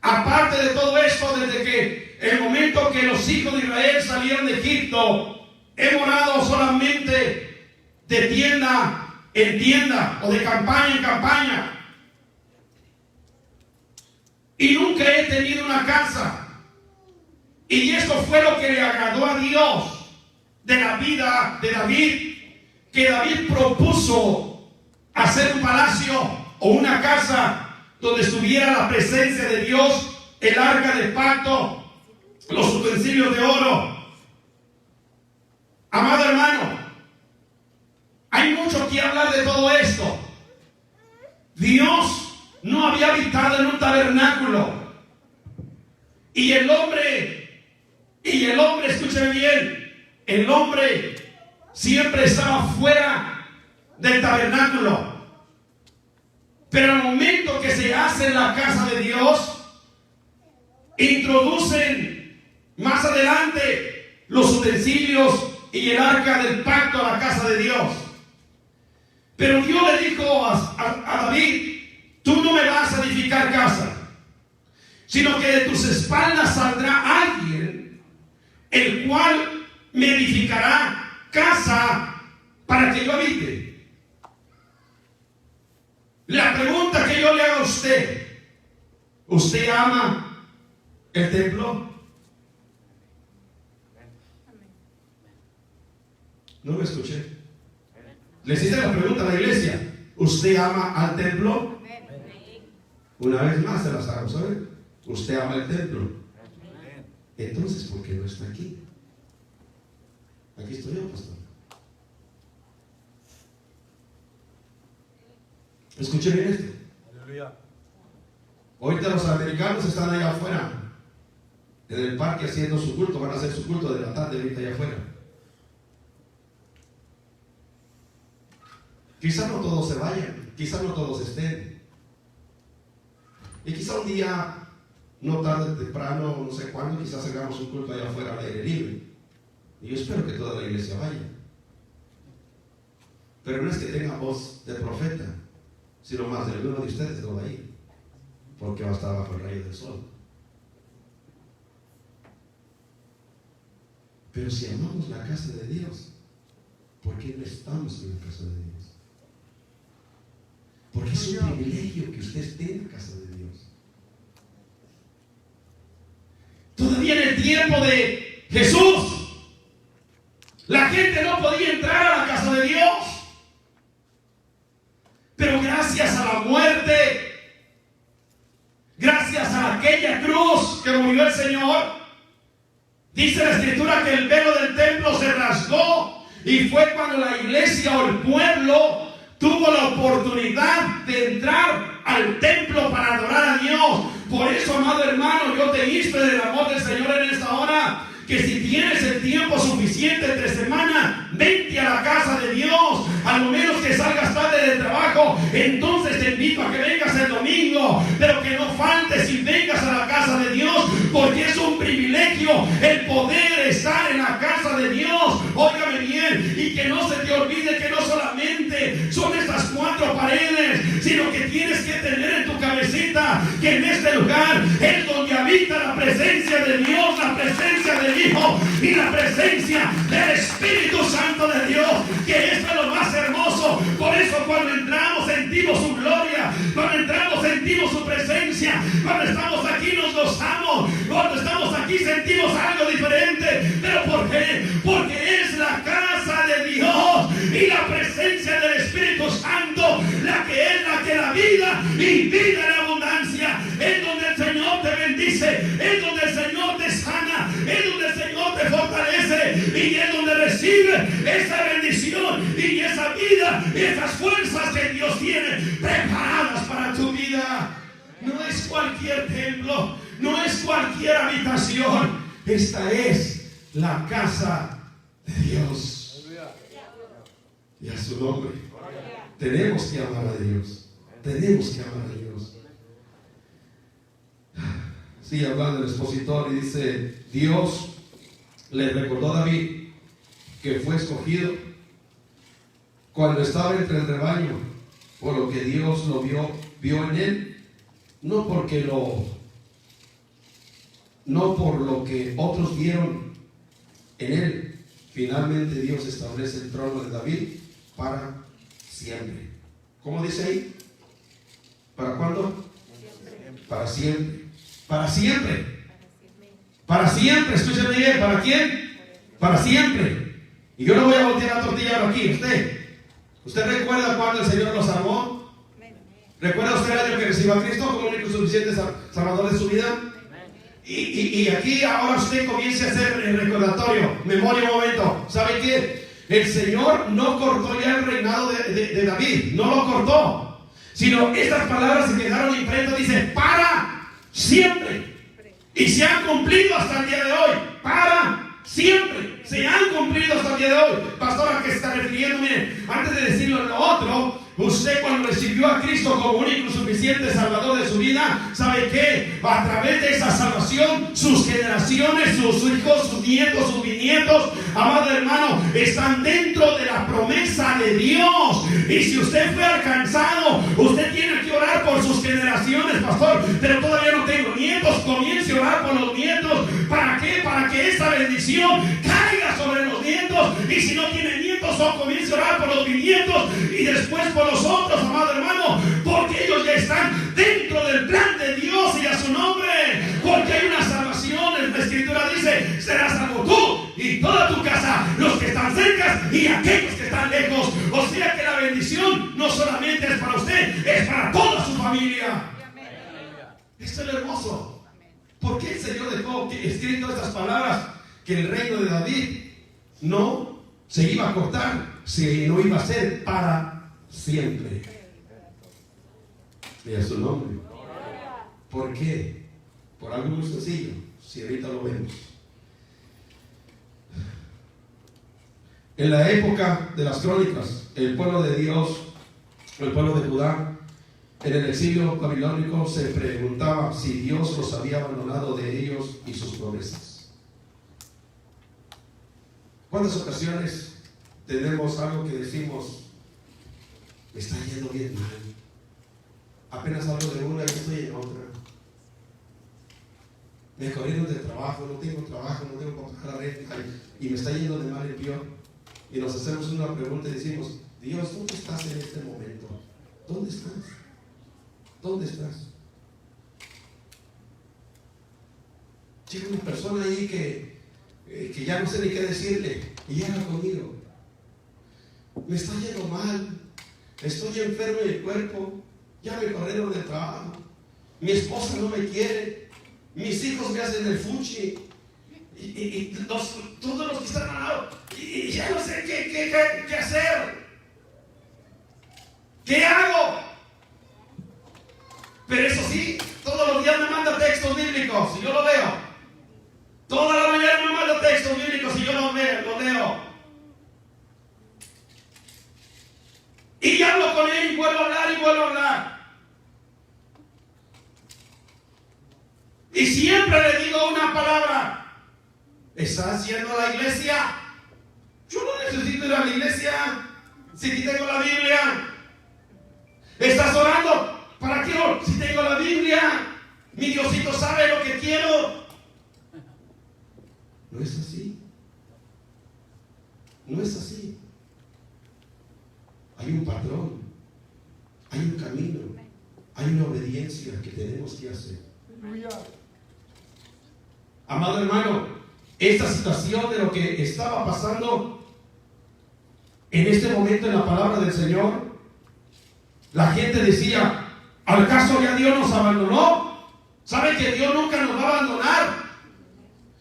Speaker 1: Aparte de todo esto, desde que el momento que los hijos de Israel salieron de Egipto, he morado solamente de tienda en tienda o de campaña en campaña, y nunca he tenido una casa. Y esto fue lo que le agradó a Dios de la vida de David, que David propuso hacer un palacio o una casa donde estuviera la presencia de Dios, el arca del pacto, los utensilios de oro. Amado hermano, hay mucho que hablar de todo esto. Dios no había habitado en un tabernáculo. Y el hombre, escúcheme bien, el hombre siempre estaba fuera del tabernáculo. Pero al momento que se hace en la casa de Dios, introducen más adelante los utensilios y el arca del pacto a la casa de Dios. Pero Dios le dijo a David: tú no me vas a edificar casa, sino que de tus espaldas saldrá alguien, el cual me edificará casa para que yo habite. La pregunta que yo le hago a usted: ¿usted ama el templo? No me escuché. Les hice la pregunta a la iglesia: ¿usted ama al templo? Una vez más se las hago saber. ¿Usted ama el templo? Entonces, ¿por qué no está aquí? Aquí estoy yo, pastor. Escuchen bien esto.
Speaker 2: Aleluya.
Speaker 1: Ahorita los americanos están allá afuera, en el parque, haciendo su culto. Van a hacer su culto de la tarde ahorita allá afuera. Quizás no todos se vayan, quizás no todos estén. Y quizá un día, no tarde, temprano, no sé cuándo, quizás hagamos un culto allá afuera al aire libre. Y yo espero que toda la iglesia vaya. Pero no es que tenga voz de profeta, sino más de alguno de ustedes no va a ir, porque va a estar bajo el rayo del sol. Pero si amamos la casa de Dios, ¿por qué no estamos en la casa de Dios? Porque es un privilegio que usted esté en la casa de Dios. Todavía en el tiempo de Jesús, la gente no podía entrar a la casa de Dios. Pero gracias a la muerte, gracias a aquella cruz que murió el Señor, dice la Escritura que el velo del templo se rasgó, y fue cuando la iglesia o el pueblo tuvo la oportunidad de entrar al templo para adorar a Dios. Por eso, amado hermano, yo te insto en el amor del Señor en esta hora, que si tienes el tiempo suficiente entre semana, vente a la casa de Dios. A lo menos que salgas tarde del trabajo, entonces te invito a que vengas el domingo, pero que no faltes y vengas a la casa de Dios, porque es un privilegio el poder estar en la casa de Dios. Óigame bien, y que no se te olvide que no solamente son estas 4 paredes, sino que tienes que tener en tu cabecita que en este lugar es donde habita la presencia de Dios, la presencia del Hijo y la presencia del Espíritu Santo de Dios, que esto es lo más hermoso. Por eso cuando entramos sentimos su gloria, cuando entramos sentimos su presencia, cuando estamos aquí nos gozamos, cuando estamos aquí sentimos algo diferente. ¿Pero por qué? Porque es la casa de Dios y la presencia del Espíritu Santo la que es la que da vida y vida en abundancia. Es donde el Señor te bendice, es donde el Señor te sana, es donde el Señor te fortalece, y es donde recibe esa bendición y esa vida y esas fuerzas que Dios tiene preparadas para tu vida. No es cualquier templo, no es cualquier habitación. Esta es la casa de Dios. Y a su nombre. Tenemos que amar a Dios. Tenemos que amar a Dios. Sigue hablando el expositor y dice: Dios le recordó a David que fue escogido cuando estaba entre el rebaño, por lo que Dios lo vio en él, no por lo que otros vieron en él. Finalmente Dios establece el trono de David para siempre. ¿Cómo dice ahí? ¿Para cuándo? Para siempre. Para siempre. Para siempre. Escúcheme bien. ¿Para quién? Para siempre. Y yo no voy a voltear la tortilla ahora aquí. ¿Usted recuerda cuando el Señor lo salvó? ¿Recuerda usted el año que recibió a Cristo como único y suficiente salvador de su vida? Y aquí ahora usted comience a hacer el recordatorio. Memoria un momento. ¿Sabe qué? El Señor no cortó ya el reinado de David. No lo cortó. Sino estas palabras se quedaron impresas. Dice: para siempre. Y se han cumplido hasta el día de hoy. Para siempre. Se han cumplido hasta el día de hoy. Pastor, ¿a qué se está refiriendo? Miren, antes de decirlo lo otro, usted cuando recibió a Cristo como único y suficiente Salvador de su vida, ¿sabe qué? A través de esa salvación, sus generaciones, sus hijos, sus nietos, sus bisnietos, amado hermano, están dentro de la promesa de Dios. Y si usted fue alcanzado, usted tiene que orar por sus generaciones, pastor. Pero todavía no tengo nietos. Comience a orar por los nietos. ¿Para qué? Para que esta bendición caiga sobre los nietos. Y si no tiene nietos, comience a orar por los bisnietos. Y después por los otros, amado hermano, porque ellos ya están dentro del plan de Dios y a su nombre, porque hay una salvación. La Escritura dice: serás salvo tú y toda tu casa, los que están cerca y aquellos que están lejos. O sea que la bendición no solamente es para usted, es para toda su familia. Esto es lo hermoso. ¿Por qué el Señor dejó escrito estas palabras? Que el reino de David no se iba a cortar, si no iba a ser para siempre. Y a su nombre. ¿Por qué? Por algo muy sencillo. Si ahorita lo vemos. En la época de las crónicas, el pueblo de Dios, el pueblo de Judá, en el exilio babilónico, se preguntaba si Dios los había abandonado de ellos y sus promesas. ¿Cuántas ocasiones tenemos algo que decimos: me está yendo bien mal? Apenas hablo de una y estoy en otra. Me corrieron del trabajo, no tengo trabajo, no tengo para pagar la renta y me está yendo de mal en peor. Y nos hacemos una pregunta y decimos: Dios, ¿dónde estás en este momento? ¿Dónde estás? ¿Dónde estás? Llega una persona ahí que ya no sé ni qué decirle y llega conmigo: me está yendo mal, estoy enfermo en el cuerpo, ya me corrieron del trabajo, mi esposa no me quiere, mis hijos me hacen el fuchi y todos los que están al lado, y ya no sé qué hacer. ¿Qué hago? Pero eso sí, todos los días me manda textos bíblicos y yo lo leo. Toda la mañana me manda textos bíblicos y yo lo leo. Y hablo con él y vuelvo a hablar y vuelvo a hablar. Y siempre le digo una palabra: ¿estás yendo a la iglesia? Yo no necesito ir a la iglesia si tengo la Biblia. ¿Estás orando? ¿Para qué oro? Si tengo la Biblia. Mi Diosito sabe lo que quiero. No es así. No es así. Hay un patrón, hay un camino, hay una obediencia que tenemos que hacer. Amado hermano, esta situación de lo que estaba pasando en este momento en la palabra del Señor, la gente decía: ¿acaso ya Dios nos abandonó? ¿Saben que Dios nunca nos va a abandonar?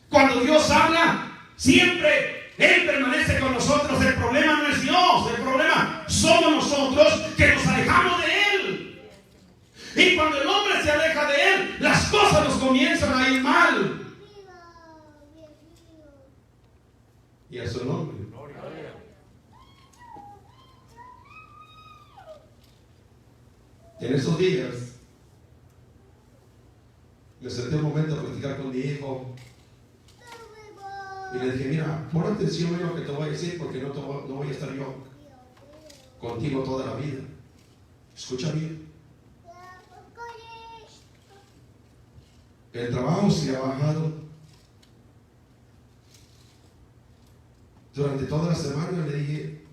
Speaker 1: Cuando Dios habla, siempre Él permanece con nosotros. El problema no es Dios, el problema somos nosotros que nos alejamos de Él. Y cuando el hombre se aleja de Él, las cosas nos comienzan a ir mal. Y a su nombre. En esos días me senté un momento a platicar con mi hijo y le dije: mira, pon atención en lo que te voy a decir, porque no voy a estar yo contigo toda la vida. Escucha bien. El trabajo se ha bajado. Durante toda la semana le dije: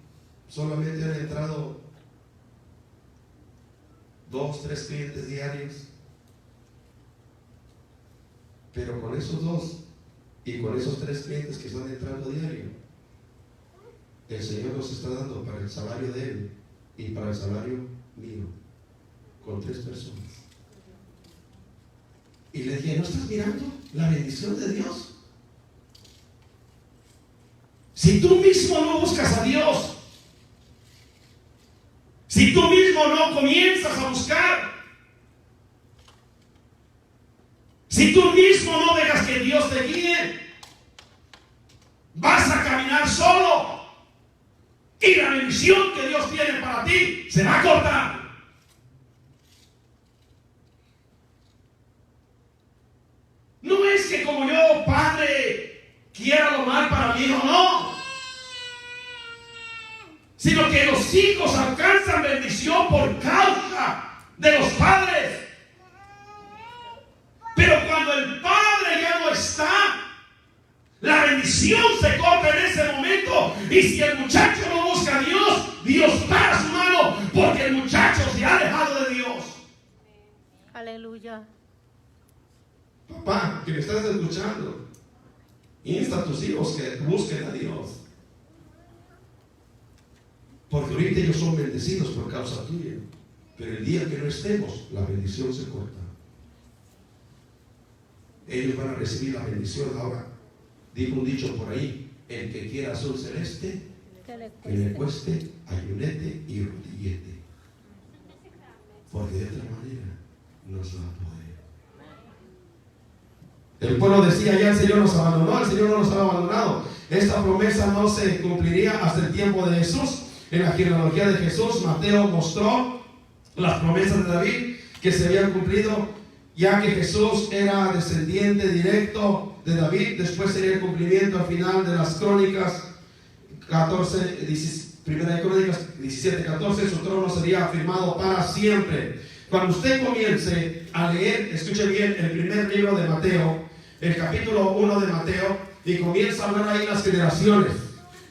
Speaker 1: solamente han entrado 2, 3 clientes diarios. Pero con esos 2 y con esos 3 clientes que están entrando diario, el Señor nos está dando para el salario de Él y para el salario mío, con 3 personas. Y le dije: ¿no estás mirando la bendición de Dios? Si tú mismo no buscas a Dios, si tú mismo no comienzas a buscar, Si tú mismo no dejas que Dios te guíe, vas a caminar solo. Y la bendición que Dios tiene para ti se va a cortar. No es que como yo, padre, quiera lo mal para mi hijo, no. Sino que los hijos alcanzan bendición por causa de los padres. Pero cuando el padre ya no está, la bendición se corta en ese momento. Y si el muchacho no busca a Dios, Dios para su mano, porque el muchacho se ha alejado de Dios.
Speaker 4: Aleluya.
Speaker 1: Papá, que me estás escuchando, insta a tus hijos que busquen a Dios. Porque ahorita ellos son bendecidos por causa tuya. Pero el día que no estemos, la bendición se corta. Ellos van a recibir la bendición ahora. Dijo un dicho por ahí: el que quiera azul celeste, que le cueste ayunete y rodillete. Porque de otra manera no se va a poder. El pueblo decía: ya el Señor nos abandonó. El Señor no nos ha abandonado. Esta promesa no se cumpliría hasta el tiempo de Jesús. En la genealogía de Jesús, Mateo mostró las promesas de David que se habían cumplido, ya que Jesús era descendiente directo de David. Después sería el cumplimiento al final de las Crónicas 14, Primera de Crónicas 17, 14. Su trono sería afirmado para siempre. Cuando usted comience a leer, escuche bien, el primer libro de Mateo, el capítulo 1 de Mateo, y comienza a hablar ahí las generaciones.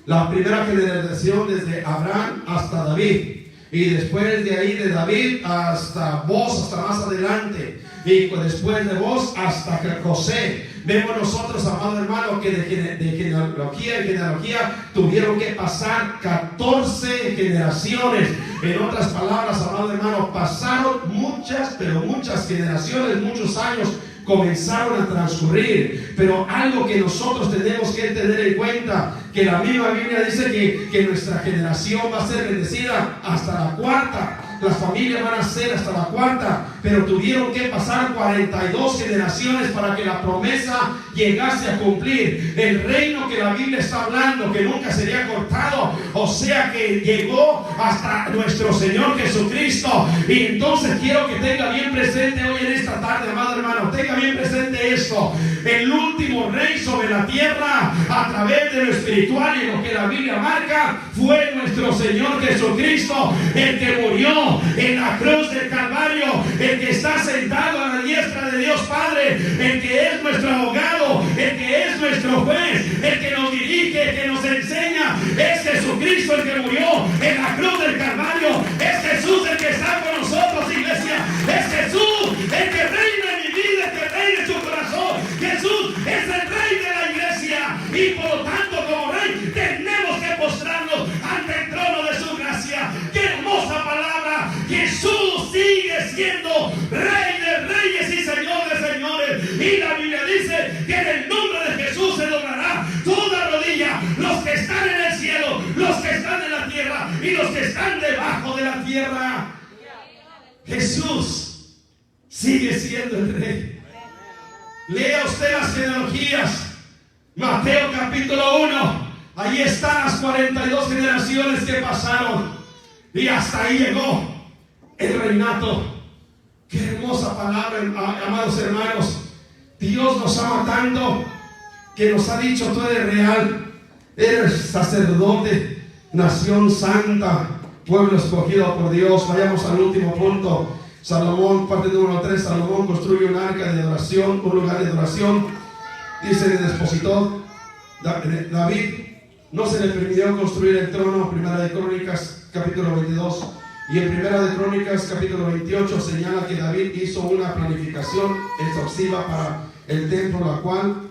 Speaker 1: La primera generación desde Abraham hasta David, y después de ahí de David hasta vos, hasta más adelante, y después de vos hasta José. Vemos nosotros, amado hermano, que de genealogía en genealogía tuvieron que pasar 14 generaciones. En otras palabras, amado hermano, pasaron muchas, pero muchas generaciones, muchos años comenzaron a transcurrir. Pero algo que nosotros tenemos que tener en cuenta, que la misma Biblia dice que nuestra generación va a ser bendecida hasta la cuarta. Las familias van a ser hasta la cuarta, pero tuvieron que pasar 42 generaciones para que la promesa llegase a cumplir. El reino que la Biblia está hablando, que nunca sería cortado, o sea que llegó hasta nuestro Señor Jesucristo. Y entonces quiero que tenga bien presente hoy en esta tarde, amado hermano, tenga bien presente esto: el último rey sobre la tierra a través de lo espiritual y lo que la Biblia marca fue nuestro Señor Jesucristo, el que murió en la cruz del Calvario, el que está sentado a la diestra de Dios Padre, el que es nuestro abogado, el que es nuestro juez, el que nos dirige, el que nos enseña. Es Jesucristo el que murió en la cruz del Calvario. Es Jesús el que está con nosotros, iglesia. Es Jesús el que reina en mi vida, el que reina en tu corazón. Jesús es el rey de la iglesia, y por lo tanto, como rey, tenemos que postrarnos ante el trono de su gracia. ¡Qué hermosa palabra! Jesús sigue siendo Rey de reyes y Señor de señores. Y la Biblia dice que en el nombre de Jesús se doblará toda rodilla, los que están en el cielo, los que están en la tierra y los que están debajo de la tierra. Jesús sigue siendo el Rey. Lea usted las genealogías. Mateo capítulo 1. Ahí están las 42 generaciones que pasaron. Y hasta ahí llegó el reinato. Qué hermosa palabra, amados hermanos. Dios nos ama tanto que nos ha dicho: tú eres real, eres sacerdote, nación santa, pueblo escogido por Dios. Vayamos al último punto. Salomón, parte número 3. Salomón construye un arca de adoración, un lugar de adoración. Dice en el expositor: David no se le permitió construir el trono. Primera de Crónicas capítulo 22, y en Primera de Crónicas capítulo 28 señala que David hizo una planificación exhaustiva para el templo, la cual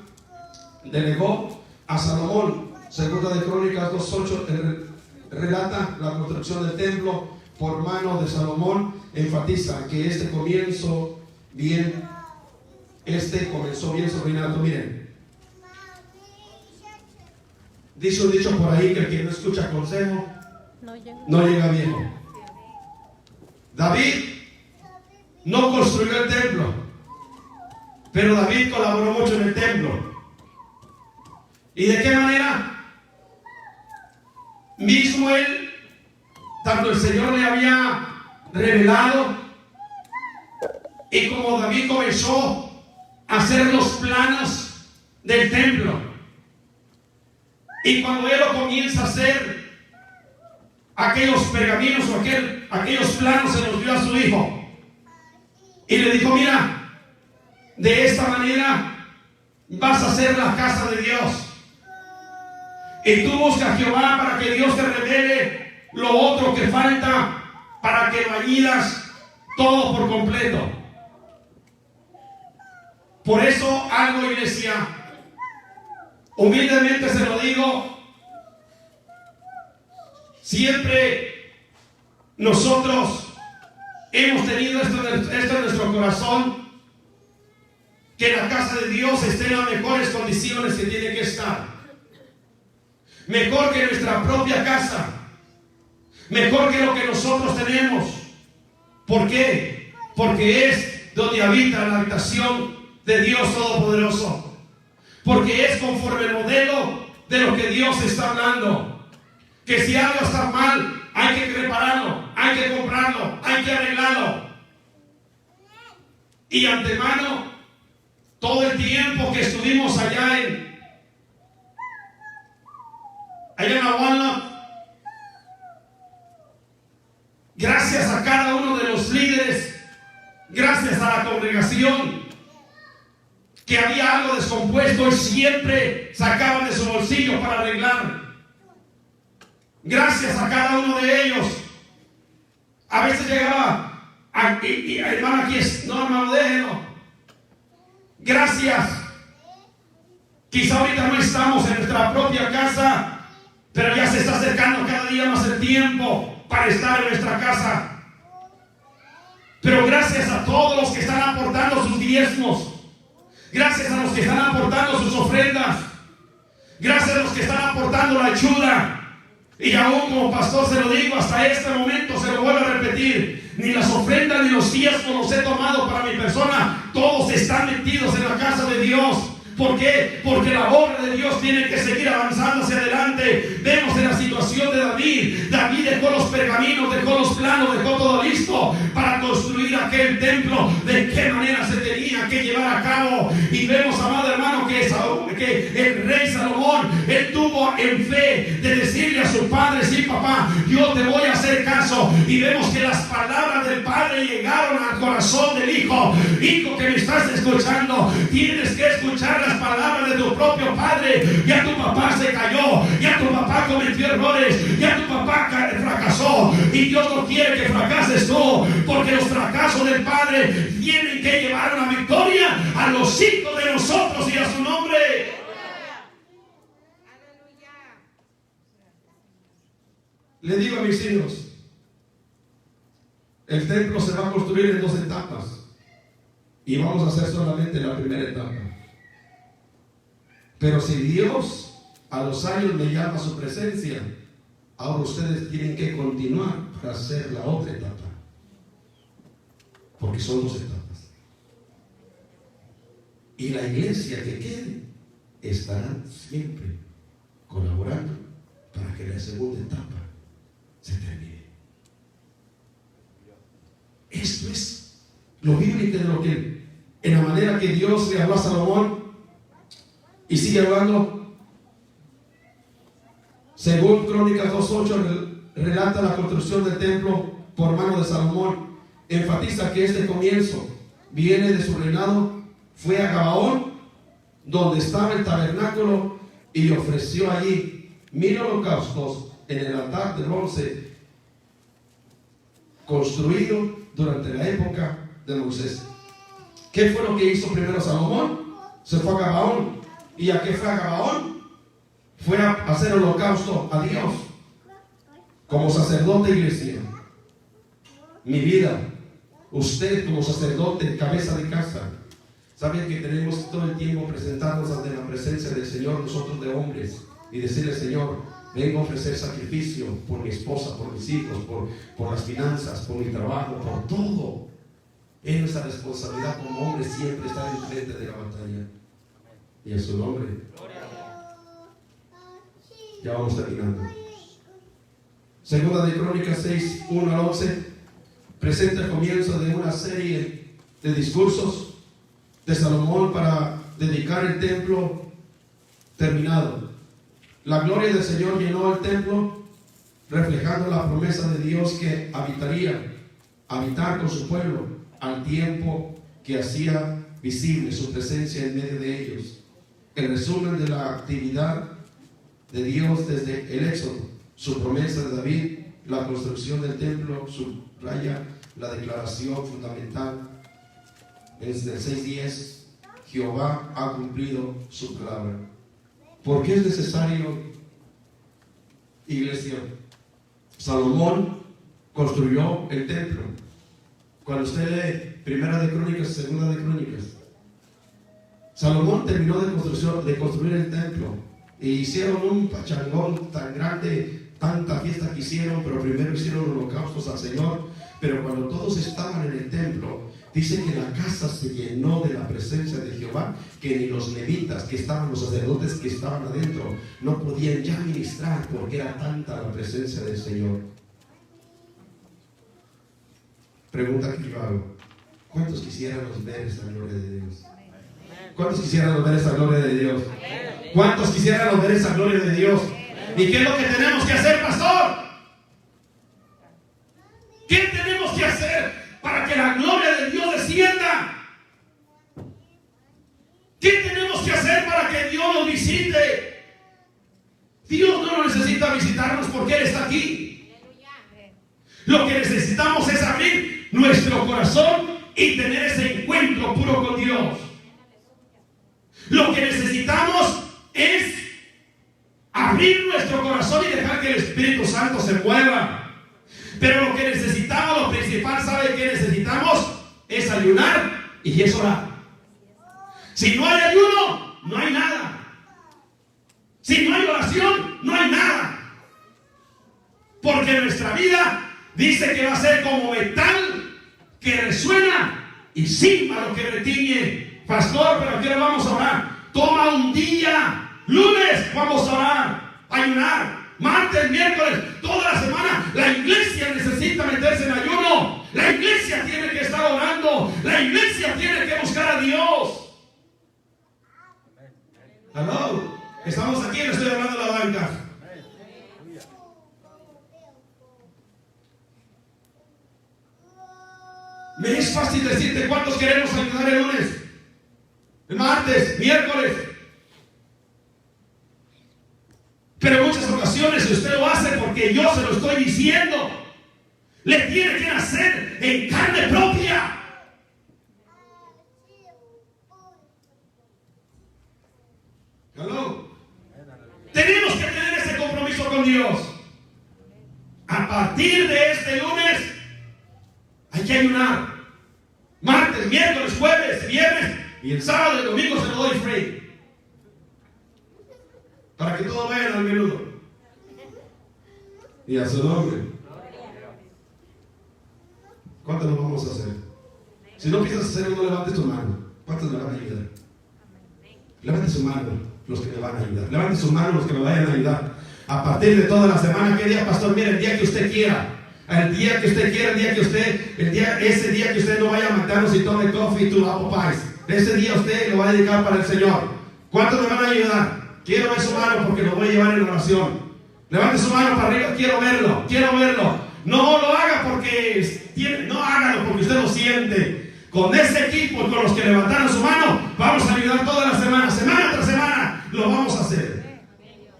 Speaker 1: delegó a Salomón. Segunda de Crónicas 2:8 relata la construcción del templo por mano de Salomón. Enfatiza que comenzó bien su reinado. Miren, dice un dicho por ahí que el que no escucha consejo no llega viejo. David no construyó el templo, Pero David colaboró mucho en el templo. ¿Y de qué manera? Mismo él, tanto el Señor le había revelado, y como David comenzó a hacer los planos del templo, y cuando él lo comienza a hacer, aquellos pergaminos o aquellos planos se los dio a su hijo y le dijo: mira, de esta manera vas a hacer la casa de Dios, y tú buscas a Jehová para que Dios te revele lo otro que falta, para que lo añadas todo por completo. Por eso algo, iglesia, humildemente se lo digo, siempre nosotros hemos tenido esto en nuestro corazón, que la casa de Dios esté en las mejores condiciones que tiene que estar, mejor que nuestra propia casa, mejor que lo que nosotros tenemos. ¿Por qué? Porque es donde habita la habitación de Dios Todopoderoso, porque es conforme el modelo de lo que Dios está hablando. Que si algo está mal, hay que repararlo, hay que comprarlo, hay que arreglarlo. Y antemano, todo el tiempo que estuvimos allá en Walnut, gracias a cada uno de los líderes, gracias a la congregación, que había algo descompuesto y siempre sacaban de su bolsillo para arreglar. Gracias a cada uno de ellos. A veces llegaba, hermano, aquí es, no, hermano, déjelo. Gracias. Quizá ahorita no estamos en nuestra propia casa, pero ya se está acercando cada día más el tiempo para estar en nuestra casa. Pero gracias a todos los que están aportando sus diezmos, gracias a los que están aportando sus ofrendas, gracias a los que están aportando la ayuda. Y aún como pastor se lo digo, hasta este momento se lo vuelvo a repetir: ni las ofrendas ni los diezmos los he tomado para mi persona, todos están metidos en la casa de Dios. ¿Por qué? Porque la obra de Dios tiene que seguir avanzando hacia adelante. Vemos en la situación de David. David dejó los pergaminos, dejó los planos, dejó todo listo para construir aquel templo. De qué manera se tenía que llevar a cabo. Y vemos, amado hermano, que el rey Salomón, él tuvo en fe de decirle a su padre: sí, papá, yo te voy a hacer caso. Y vemos que las palabras del padre llegaron al corazón del hijo. Hijo que me estás escuchando, tienes que escuchar las palabras de tu propio padre. Ya tu papá se cayó, ya tu papá cometió errores, ya tu papá fracasó, y Dios no quiere que fracases tú, porque los fracasos del padre tienen que llevar una victoria a los hijos de nosotros y a su nombre. Le digo a mis hijos: el templo se va a construir en 2 etapas, y vamos a hacer solamente la primera etapa. Pero si Dios a los años me llama a su presencia, ahora ustedes tienen que continuar para hacer la otra etapa, porque son 2 etapas. Y la iglesia que quede estará siempre colaborando para que la segunda etapa se termine. Esto es lo bíblico, de lo que, en la manera que Dios le habló a Salomón. Y sigue hablando. Según Crónicas 2:8 relata la construcción del templo por mano de Salomón. Enfatiza que este comienzo viene de su reinado. Fue a Gabaón, donde estaba el tabernáculo, y ofreció allí 1000 holocaustos en el altar de bronce construido durante la época de Moisés. ¿Qué fue lo que hizo primero Salomón? Se fue a Gabaón. ¿Y a qué fue a Gabaón? Fue a hacer holocausto a Dios. Como sacerdote, iglesia, mi vida, usted como sacerdote, cabeza de casa, saben que tenemos todo el tiempo presentarnos ante la presencia del Señor, nosotros de hombres, y decirle: Señor, vengo a ofrecer sacrificio por mi esposa, por mis hijos, por las finanzas, por mi trabajo, por todo. Es nuestra responsabilidad como hombres siempre estar enfrente de la batalla. Y a su nombre. Ya vamos terminando. Segunda de Crónicas 6, 1 al 11 presenta el comienzo de una serie de discursos de Salomón para dedicar el templo terminado. La gloria del Señor llenó el templo, reflejando la promesa de Dios que habitar con su pueblo al tiempo que hacía visible su presencia en medio de ellos. El resumen de la actividad de Dios desde el Éxodo, su promesa de David, la construcción del templo, subraya la declaración fundamental. Desde el 6:10, Jehová ha cumplido su palabra. ¿Por qué es necesario, iglesia? Salomón construyó el templo. Cuando usted lee Primera de Crónicas, Segunda de Crónicas, Salomón terminó de construir el templo. E hicieron un pachangón tan grande, tanta fiesta que hicieron, pero primero hicieron holocaustos al Señor. Pero cuando todos estaban en el templo, dice que la casa se llenó de la presencia de Jehová, que ni los levitas, que estaban los sacerdotes que estaban adentro, no podían ya ministrar porque era tanta la presencia del Señor. Pregunta que yo hago: ¿cuántos quisiéramos ver esa gloria de Dios? ¿Cuántos quisiéramos ver esa gloria de Dios? ¿Cuántos quisiéramos ver esa gloria de Dios? ¿Y qué es lo que tenemos que hacer, pastor? ¿Qué tenemos que hacer para que la gloria de Dios descienda? ¿Qué tenemos que hacer para que Dios nos visite? Dios no necesita visitarnos porque Él está aquí. Lo que necesitamos es abrir nuestro corazón y tener ese encuentro puro con Dios. Lo que necesitamos es abrir nuestro corazón y dejar que el Espíritu Santo se mueva. Pero lo que necesitamos, lo principal, ¿sabe qué necesitamos? Es ayunar y es orar. Si no hay ayuno, no hay nada. Si no hay oración, no hay nada. Porque nuestra vida dice que va a ser como metal que resuena y símbolo que retiñe. Pastor, ¿pero qué le vamos a orar? Toma un día, lunes vamos a orar, ayunar, martes, miércoles, toda la semana. La iglesia necesita meterse en ayuno. La iglesia tiene que estar orando. La iglesia tiene que buscar a Dios. Hello, estamos aquí, le estoy hablando a la banca. Me es fácil decirte cuántos queremos ayudar el lunes, el martes, miércoles. Pero en muchas ocasiones usted lo hace porque yo se lo estoy diciendo. Le tiene que nacer en carne propia. Hello. Tenemos que tener ese compromiso con Dios. A partir de este lunes hay que ayunar. Martes, miércoles, jueves, viernes y el sábado y el domingo se lo doy free. Para que todos vayan al menudo. Y a su nombre. ¿Cuántos nos vamos a hacer? Si no piensas hacerlo, no levantes tu mano. ¿Cuántos me van a ayudar? Levante su mano los que me van a ayudar. Levante su mano los que me vayan a ayudar. A partir de toda la semana, ¿qué día, pastor? Mire, el día que usted quiera. El día que usted quiera, ese día que usted no vaya a McDonald's y tome coffee to Apple Pies. Ese día usted lo va a dedicar para el Señor. ¿Cuántos me van a ayudar? Quiero ver su mano porque lo voy a llevar en oración. Levante su mano para arriba, quiero verlo. No lo haga no hágalo porque usted lo siente. Con ese equipo, con los que levantaron su mano, vamos a ayudar toda la semana tras semana, lo vamos a hacer.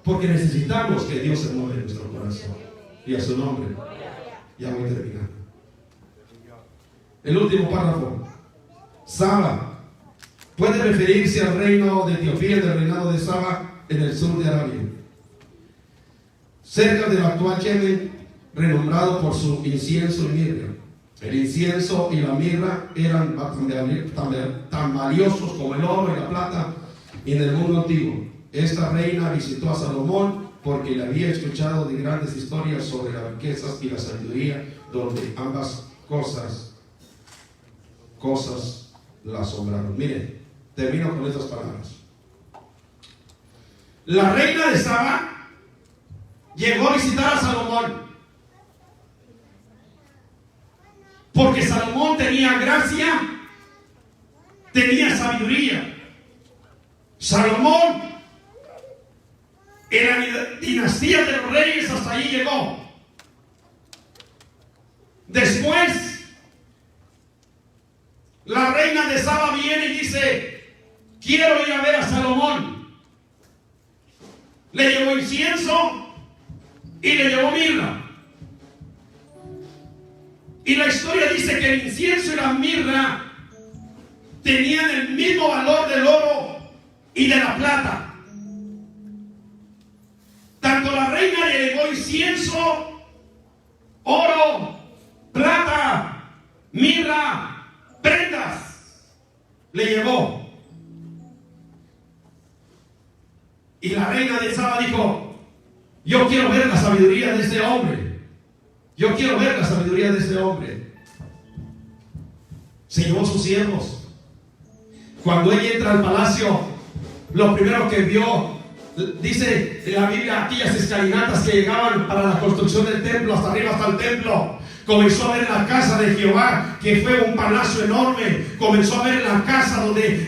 Speaker 1: Porque necesitamos que Dios se mueva en nuestro corazón. Y a su nombre. Ya voy terminando. El último párrafo. Saba puede referirse al reino de Etiopía, del reinado de Saba en el sur de Arabia, cerca del actual Yemen, renombrado por su incienso y mirra. El incienso y la mirra eran tan valiosos como el oro y la plata en el mundo antiguo. Esta reina visitó a Salomón porque le había escuchado de grandes historias sobre las riquezas y la sabiduría, donde ambas cosas cosas la asombraron. Miren, termino con estas palabras. La reina de Saba llegó a visitar a Salomón, porque Salomón tenía gracia, tenía sabiduría. Salomón, en la dinastía de los reyes, hasta ahí llegó. Después, la reina de Saba viene y dice: quiero ir a ver a Salomón. Le llevó incienso y le llevó mirra. Y la historia dice que el incienso y la mirra tenían el mismo valor del oro y de la plata. Tanto la reina le llevó incienso, oro, plata, mirra, prendas. Le llevó. Y la reina de Saba dijo: yo quiero ver la sabiduría de este hombre. Yo quiero ver la sabiduría de este hombre. Se llevó sus siervos. Cuando ella entra al palacio, lo primero que vio, dice en la Biblia, aquellas escalinatas que llegaban para la construcción del templo, hasta arriba, hasta el templo. Comenzó a ver la casa de Jehová, que fue un palacio enorme. Comenzó a ver la casa donde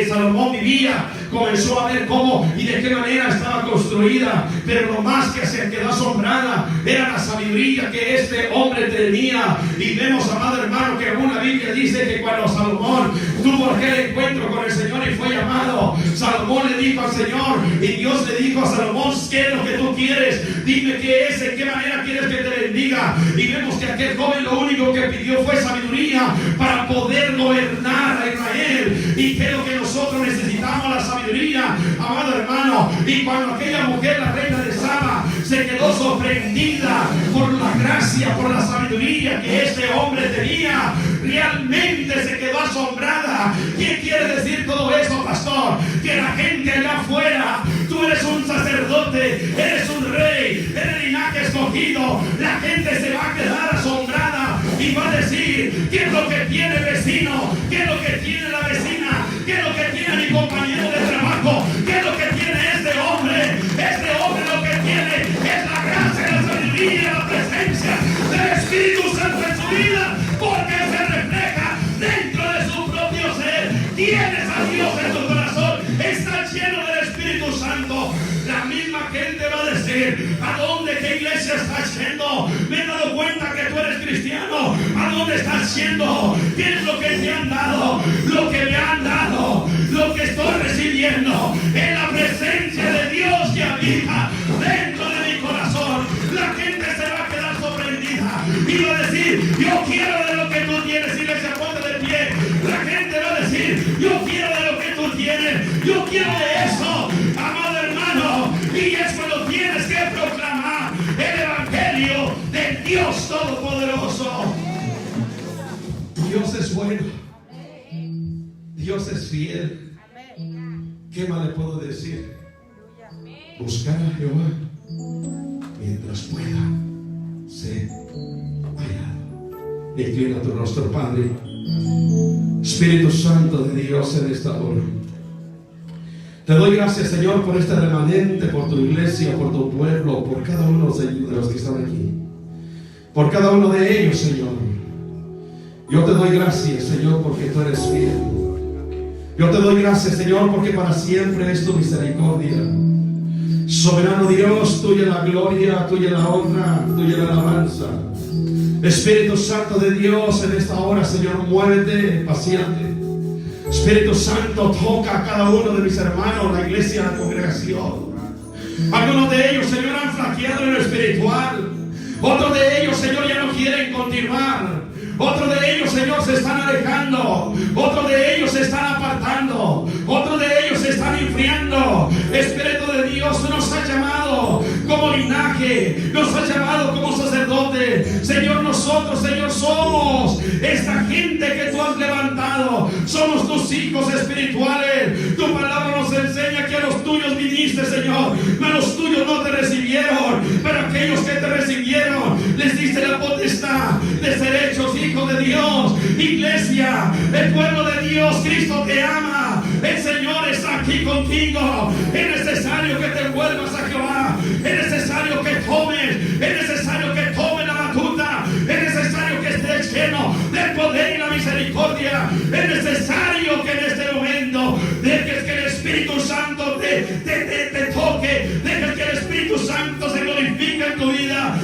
Speaker 1: Salomón vivía. Comenzó a ver cómo y de qué manera estaba construida. Pero lo más que se quedó asombrada era la sabiduría que este hombre tenía. Y vemos, amado hermano, que una Biblia dice que cuando Salomón tuvo aquel encuentro con el Señor y fue llamado, Salomón le dijo al Señor, y Dios le dijo a Salomón: ¿qué es lo que tú quieres? Dime qué es, en qué manera quieres que te bendiga. Y vemos que aquel joven lo único que pidió fue sabiduría para poder gobernar a Israel. Y que es lo que nosotros necesitamos, la sabiduría, amado hermano. Y cuando aquella mujer, la reina de Saba, se quedó sorprendida por la gracia, por la sabiduría que este hombre tenía, realmente se quedó asombrada. ¿Qué quiere decir todo eso, pastor? Que la gente allá afuera, tú eres un sacerdote, eres un rey, eres linaje escogido, la gente se va a quedar asombrada y va a decir: ¿qué es lo que tiene el vecino? ¿Qué es lo que tiene la vecina? ¿Qué es lo que tiene mi compañero de trabajo? ¿Qué es lo que tiene este hombre? Este hombre lo que tiene es la gracia, la sabiduría, la presencia del Espíritu Santo en su vida, porque se refleja dentro de su propio ser. Tienes a Dios en tu corazón, está lleno del Espíritu Santo. La misma gente va a decir: ¿a dónde, qué iglesia estás yendo? Me he dado cuenta que tú eres cristiano. ¿A dónde estás yendo? ¿Qué es lo que te han dado? Lo que me han dado, lo que estoy recibiendo es la presencia de Dios que habita dentro de mi corazón. La gente se va a quedar sorprendida y va a decir: yo quiero de lo que tú tienes. Y se pone de pie. La gente va a decir: yo quiero de lo que tú tienes. Yo quiero de eso, amado hermano. Y eso lo tienes que proclamar, el evangelio del Dios Todopoderoso. Dios es bueno, Dios es fiel. ¿Qué más le puedo decir? Buscar a Jehová mientras pueda ser hallado. Inclina tu rostro, Padre. Espíritu Santo de Dios, en esta hora te doy gracias, Señor, por este remanente, por tu iglesia, por tu pueblo, por cada uno de los que están aquí, por cada uno de ellos, Señor. Yo te doy gracias, Señor, porque tú eres fiel. Yo te doy gracias, Señor, porque para siempre es tu misericordia. Soberano Dios, tuya la gloria, tuya la honra, tuya la alabanza. Espíritu Santo de Dios, en esta hora, Señor, muévete paciente. Espíritu Santo, toca a cada uno de mis hermanos, la iglesia, la congregación. Algunos de ellos, Señor, han flaqueado en lo espiritual. Otros de ellos, Señor, ya no quieren continuar. Otros de ellos, Señor, se están alejando. Otros de ellos se están apartando. Otros de ellos se están enfriando. Espíritu de Dios, tú nos has llamado como linaje, nos has llamado como sacerdote. Señor, nosotros, Señor, somos esta gente que tú has levantado. Somos tus hijos espirituales. Tu palabra nos enseña que a los tuyos vinieron redimiste, Señor, mas los tuyos no te recibieron, pero aquellos que te recibieron les diste la potestad de ser hechos hijos de Dios. Iglesia, el pueblo de Dios, Cristo te ama, el Señor está aquí contigo. Es necesario que te vuelvas a Jehová, es necesario que tomes, es necesario que tomes la batuta, es necesario que estés lleno del poder y la misericordia. Es necesario que en este momento dejes que el Espíritu Santo te toque, dejes que el Espíritu Santo se glorifique en tu vida.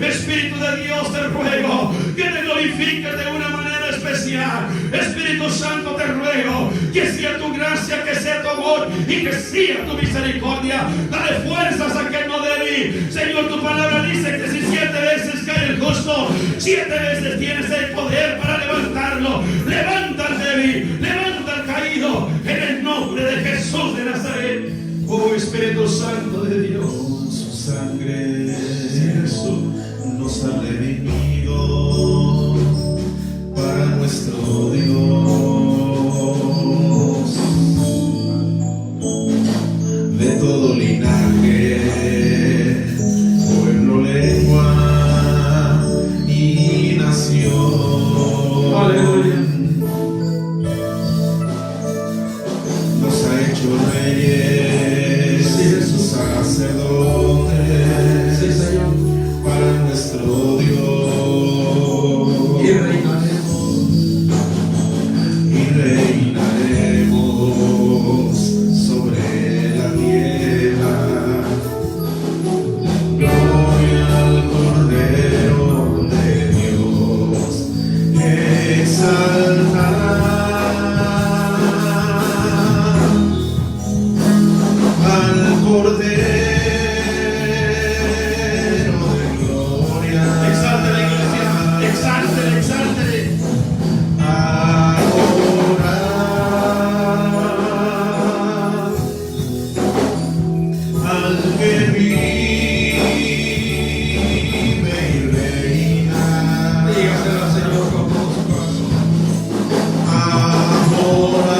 Speaker 1: Espíritu de Dios, te ruego que te glorifiques de una manera especial. Espíritu Santo, te ruego que sea tu gracia, que sea tu amor y que sea tu misericordia. Dale fuerzas a aquel no débil. Señor, tu palabra dice que si 7 veces cae el justo, 7 veces tienes el poder para levantarlo. Levanta al débil, levanta al caído, en el nombre de Jesús de Nazaret. Oh Espíritu Santo de Dios,
Speaker 2: Su sangre
Speaker 1: Jesús
Speaker 2: nos ha redimido para nuestro Dios. De todo linaje, pueblo, lengua y nación.
Speaker 1: Aleluya.
Speaker 2: Nos ha hecho reyes, sacerdotes,
Speaker 1: Sí, Señor.
Speaker 2: para nuestro Dios.
Speaker 1: Y reinaremos.
Speaker 2: Y reinaremos sobre la tierra. Gloria al Cordero de Dios, exaltará al Cordero de gloria.
Speaker 1: Exáltale, iglesia, exáltale, exáltale.
Speaker 2: Adorar al que vive y reina.
Speaker 1: Dígaselo al Señor con todo su corazón.
Speaker 2: Adorar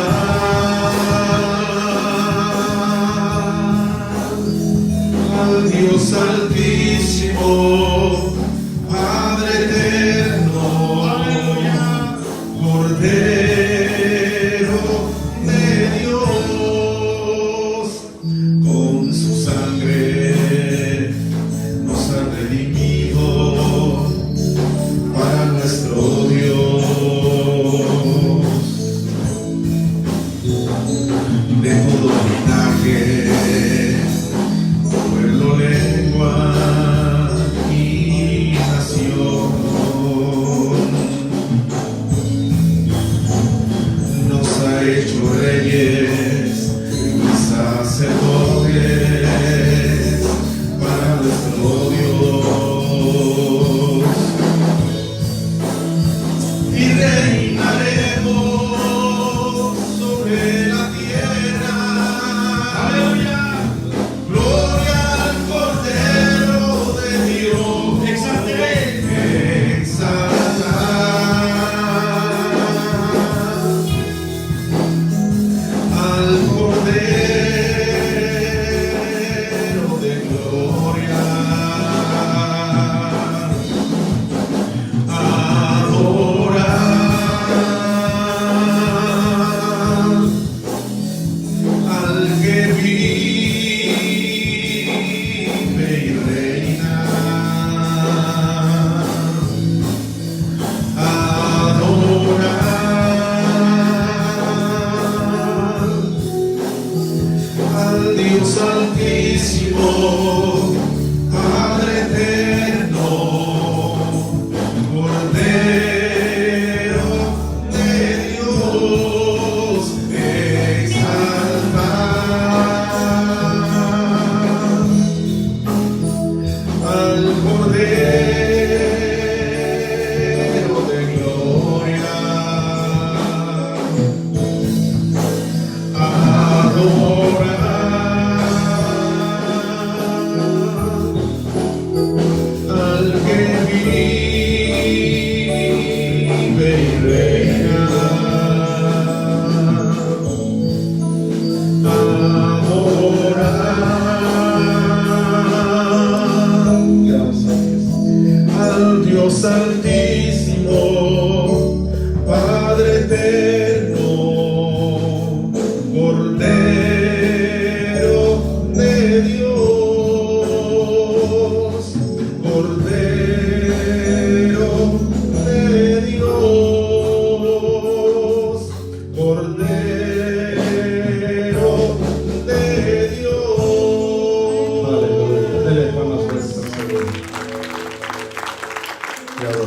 Speaker 2: al Dios Altísimo, Padre eterno,
Speaker 1: Aleluya.
Speaker 2: Cordero de Dios, con su sangre nos ha redimido para nuestro Dios. De todo linaje, pueblo, lengua y nación, nos ha hecho reyes y sacerdotes para nuestro Dios. Y rey